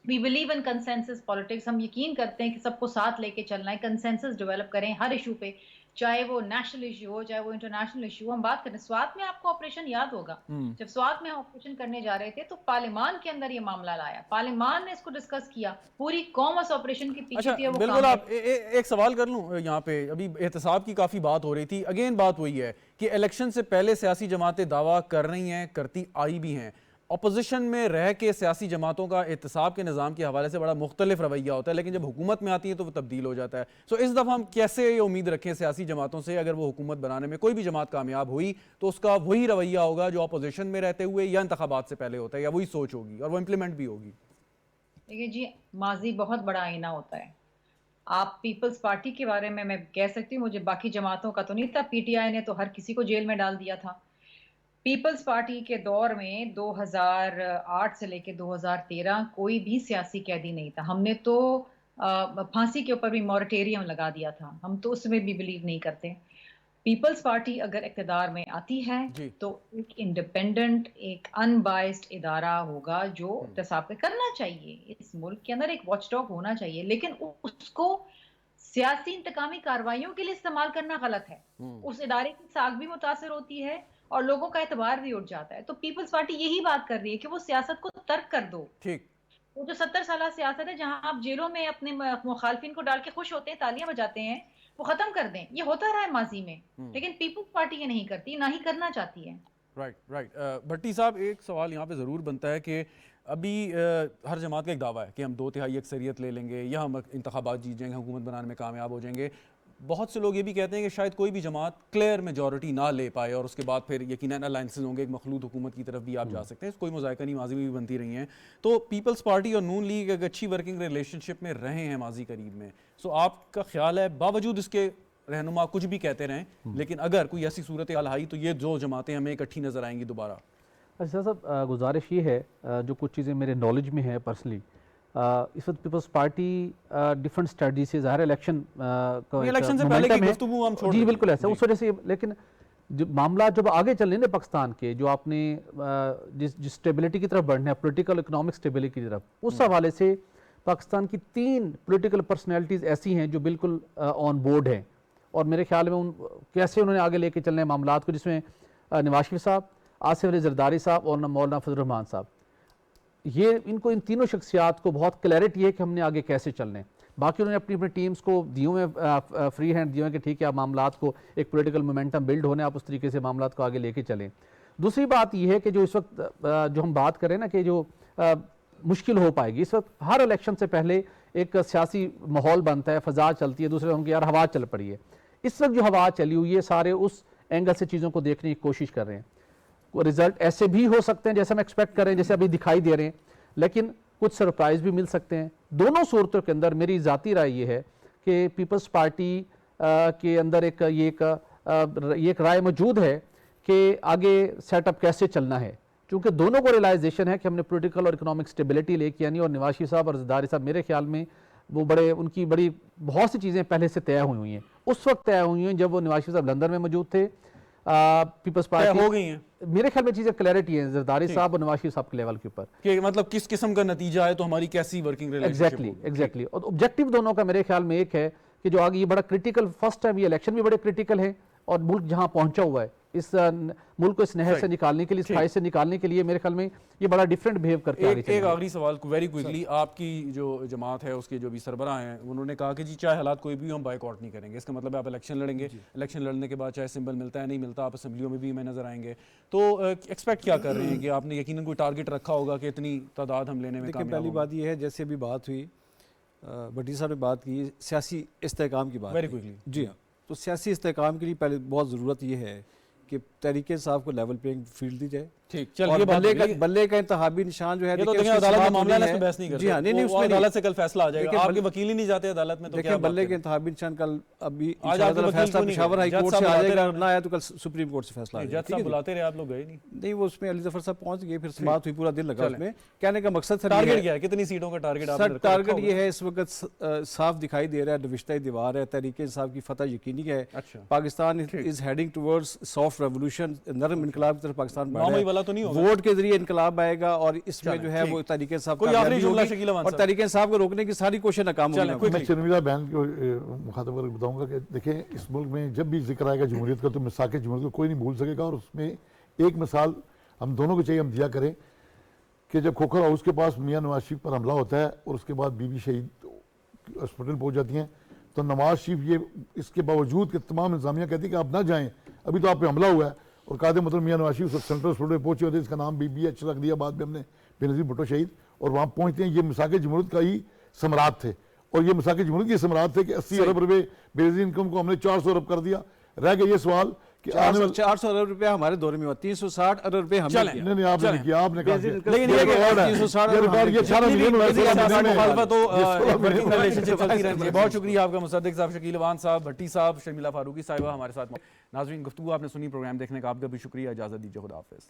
We believe in consensus politics, हम यकीन करते हैं कि सबको साथ लेके चलना है, कंसेंसस डेवलप करें हर इशू पे, चाहे वो नेशनल इशू हो चाहे वो इंटरनेशनल इशू। हम बात करें स्वात में, आपको ऑपरेशन याद होगा, जब स्वात में ऑपरेशन करने जा रहे थे तो पार्लियामान के अंदर ये मामला लाया, पार्लियामान ने इसको डिस्कस किया, पूरी कौम उस ऑपरेशन के पीछे थी। वो बिल्कुल, आप एक सवाल कर लूं यहाँ पे, अभी एहतसाब की काफ़ी बात हो रही थी, अगेन बात वही है कि इलेक्शन से पहले सियासी जमातें दावा कर रही हैं, करती आई भी हैं, अपोजिशन में रह के सियासी जमातों का एहतसाब के निज़ाम के हवाले से बड़ा मुख्तलिफ रवैया होता है, लेकिन जब हुकूमत में आती है तो वो तब्दील हो जाता है। सो इस दफ़ा हम कैसे ये उम्मीद रखें सियासी जमातों से, अगर वो हुकूमत बनाने में कोई भी जमात कामयाब हुई तो उसका वही रवैया होगा जो अपोजिशन में रहते हुए या इंतखाबात से पहले होता है, या वही सोच होगी और वो इम्प्लीमेंट भी होगी? देखिए जी, माजी बहुत बड़ा आईना होता है। आप पीपल्स पार्टी के बारे में मैं कह सकती हूँ, मुझे बाकी जमातों का तो नहीं था, PTI ने तो हर किसी को जेल में डाल दिया था। पीपल्स पार्टी के दौर में 2008 से लेकर 2013 कोई भी सियासी कैदी नहीं था। हमने तो फांसी के ऊपर भी मॉरेटोरियम लगा दिया था, हम तो उसमें भी बिलीव नहीं करते। पीपल्स पार्टी अगर इक़्तिदार में आती है जी। तो एक इंडिपेंडेंट, एक अनबाइस्ड इदारा होगा जो इत्तेसाब करना चाहिए। इस मुल्क के अंदर एक वॉचडॉग होना चाहिए, लेकिन उसको सियासी इंतकामी कार्रवाइयों के लिए इस्तेमाल करना गलत है। उस इदारे की साख भी मुतासर होती है और लोगों का एतबार भी उठ जाता है। तो पीपल्स पार्टी यही बात कर रही है कि वो सियासत को तर्क कर दो। ठीक। वो जो 70 साल सियासत है, जहां आप जेलों में अपने मुखालफिन को डाल के खुश होते हैं, तालियां बजाते हैं, वो खत्म कर दें। ये होता रहा है माजी में, लेकिन पीपल्स पार्टी ये नहीं करती, ना ही करना चाहती है। राइट। भट्टी साहब, एक सवाल यहाँ पे ज़रूर बनता है कि अभी हर जमात का एक दावा है कि हम 2/3 अक्सरियत ले लेंगे या हम इंतखाबात जीत जाएंगे, हुकूमत बनाने में कामयाब हो जाएंगे। बहुत से लोग ये भी कहते हैं कि शायद कोई भी जमात क्लियर मेजॉरिटी ना ले पाए और उसके बाद फिर यकीनन अलायंसेस होंगे, एक मखलूत हुकूमत की तरफ भी आप जा सकते हैं। कोई मुज़ायका नहीं, माजी में भी बनती रही हैं। तो पीपल्स पार्टी और नून लीग एक अच्छी वर्किंग रिलेशनशिप में रहे हैं माजी करीब में। सो आपका ख्याल है, बावजूद इसके रहनुमा कुछ भी कहते रहें, लेकिन अगर कोई ऐसी सूरत हाल आई तो ये दो जमातें हमें इकट्ठी नज़र आएंगी दोबारा? अच्छा साहब, गुजारिश ये है, जो कुछ चीज़ें मेरे नॉलेज में है पर्सनली, इस वक्त पीपल्स पार्टी डिफरेंट स्ट्रेटजी से ज़ाहिर इलेक्शन इलेक्शन से पहले की गुफ्तगू हम छोड़ जी दें। बिल्कुल ऐसा, उस वजह से। लेकिन जो मामला जब आगे चल रहे हैं पाकिस्तान के, जो आपने जिस स्टेबिलिटी की तरफ बढ़ना है, पॉलिटिकल इकोनॉमिक स्टेबिलिटी की तरफ, उस हवाले से पाकिस्तान की 3 पॉलिटिकल पर्सनैलिटीज़ ऐसी हैं जो बिल्कुल ऑन बोर्ड हैं और मेरे ख्याल में कैसे उन्होंने आगे लेके चलने हैं मामलात को, जिसमें नवाज शरीफ साहब, आसिफ अली जरदारी साहब और मौलाना फजल रहमान साहब। ये इन तीनों शख्सियात को बहुत क्लैरिटी है कि हमने आगे कैसे चलने हैं। बाकी उन्होंने अपनी अपनी टीम्स को दिए हुए फ्री हैंड दिए हुए कि ठीक है, आप मामलात को एक पॉलिटिकल मोमेंटम बिल्ड होने, आप उस तरीके से मामलात को आगे लेके चलें। दूसरी बात यह है कि जो इस वक्त जो हम बात करें ना कि जो मुश्किल हो पाएगी, इस वक्त हर इलेक्शन से पहले एक सियासी माहौल बनता है, फ़ज़ा चलती है, दूसरे हम यार हवा चल पड़ी है। इस वक्त जो हवा चली हुई है, सारे उस एंगल से चीज़ों को देखने की कोशिश कर रहे हैं। रिजल्ट ऐसे भी हो सकते हैं जैसे हम एक्सपेक्ट कर रहे हैं, जैसे अभी दिखाई दे रहे हैं, लेकिन कुछ सरप्राइज भी मिल सकते हैं। दोनों सूरतों के अंदर मेरी ज़ाती राय ये है कि पीपल्स पार्टी के अंदर ये एक राय मौजूद है कि आगे सेटअप कैसे चलना है, क्योंकि दोनों को रियलाइजेशन है कि हमने पॉलिटिकल और इकोनॉमिक स्टेबिलिटी लेके आनी। और नवाज शरीफ साहब और जरदारी साहब, मेरे ख्याल में वो उनकी बहुत सी चीज़ें पहले से तय हुई हैं, उस वक्त तय हुई हैं जब वो नवाज शरीफ साहब लंदन में मौजूद थे। पीपल्स पार्टी हो गई हैं, मेरे ख्याल में चीज़ें क्लैरिटी है जरदारी साहब और नवाज शरीफ साहब के लेवल के ऊपर कि मतलब किस किस्म का नतीजा है तो हमारी कैसी वर्किंग रिलेशनशिप। एग्जैक्टली। और ऑब्जेक्टिव दोनों का मेरे ख्याल में एक है कि जो आगे ये बड़ा क्रिटिकल, फर्स्ट टाइम ये इलेक्शन भी बड़े क्रिटिकल है और मुल्क जहां पहुंचा हुआ है, इस मुल्क को इस नहर से निकालने के लिए, इस खाई से निकालने के लिए मेरे ख्याल में ये बड़ा डिफरेंट बिहेव करके आगे एक आखिरी सवाल वेरी क्विकली, आपकी जो जमात है उसके जो भी सरबराह हैं उन्होंने कहा कि जी चाहे हालात कोई भी हम बाइकआउट नहीं करेंगे। इसका मतलब है आप इलेक्शन लड़ेंगे, इलेक्शन लड़ने के बाद चाहे सिंबल मिलता है नहीं मिलता, आप असेंबलियों में भी हमें नजर आएंगे। तो एक्सपेक्ट क्या कर रहे हैं कि आपने यकीनन कोई टारगेट रखा होगा कि इतनी तादाद हम लेने में कामयाब होंगे? पहली बात यह है, जैसे अभी बात हुई, भट्टी साहब ने बात की सियासी इस्तेहकाम की बात, वेरी क्विकली। जी हाँ, तो सियासी इस्तेहकाम के लिए पहले बहुत ज़रूरत यह है कि तहरीक इंसाफ को लेवल प्लेइंग फील्ड दी जाए। ठीक, चलिए बल्ले का इंतहाबी निशान जो है, ये तो देखिए अदालत का मामला है, बहस नहीं करते। जी हाँ, नहीं उसमें अदालत से कल फैसला आ जाएगा। आपके वकील ही नहीं जाते अदालत में, तो क्या बल्ले के इंतहाबी निशान कल अभी फैसला पेशावर हाई कोर्ट से आ जाएगा, ना आया तो कल सुप्रीम कोर्ट से फैसला आ जाएगा। जज साहब बुलाते रहे, आप लोग गए नहीं? वो उसमें अली जफर साहब पहुंच गए, फिर समाअत हुई, पूरा दिन लगा उसमें। कहने का मकसद टारगेट क्या है, कितनी सीटों का टारगेट आपने रखा? टारगेट ये है, इस वक्त साफ दिखाई दे रहा है, नविश्ता दीवार है, तहरीक इंसाफ की फतह यकीनी है। Pakistan is heading towards soft revolution, नरम इनकलाब की तरफ पाकिस्तान बढ़ रहा है। वोट के जरिए इनकलाब आएगा और इसमें जो है वो तहरीक इंसाफ और तहरीक इंसाफ को रोकने की सारी कोशिश नाकाम होगी। मैं शर्मिला बहन को मुखातब करके बताऊंगा कि देखें, इस मुल्क में जब भी जिक्र आएगा जमहूरियत का तो मिसाक जमहूरियत को कोई नहीं भूल सकेगा। और उसमें एक मिसाल हम दोनों को चाहिए हम दिया करें कि जब खोखर हाउस के पास मियां नवाज शरीफ पर हमला होता है और उसके बाद बीबी शहीद हॉस्पिटल पहुंच जाती हैं, तो नवाज शरीफ ये इसके बावजूद कि तमाम इंतजामिया कहती है कि आप ना जाएं, अभी तो आप पे हमला हुआ है, और कादे मतलब मियां नवाज शरीफ सेंट्रल हॉस्पिटल में पहुंचे होते, इसका नाम BBH रख दिया बाद में हमने, बेनज़ीर भुट्टो शहीद, और वहाँ पहुँचते हैं। ये मिसाक जमहूरियत का ही सम्राट थे और ये मिसाक जमहूरियत के सम्राट थे कि 80 अरब रुपये बेनज़ीर इनकम को हमने 400 अरब कर दिया। रह गया ये सवाल कि 400 अरब रुपया हमारे दौरे में हुआ, 360 अरब रुपये हमने किया। नहीं आपने किया, आपने कहा, लेकिन ये 360 बहुत शुक्रिया आपका मुसद्दिक साहब, शकील अवान साहब, भट्टी साहब, शर्मिला फारूकी साहिबा हमारे साथ। नाज़रीन, गुफ्तगू आपने सुनी, प्रोग्राम देखने का आपका भी शुक्रिया। इजाज़त दीजिए, खुदा हाफ़िज़।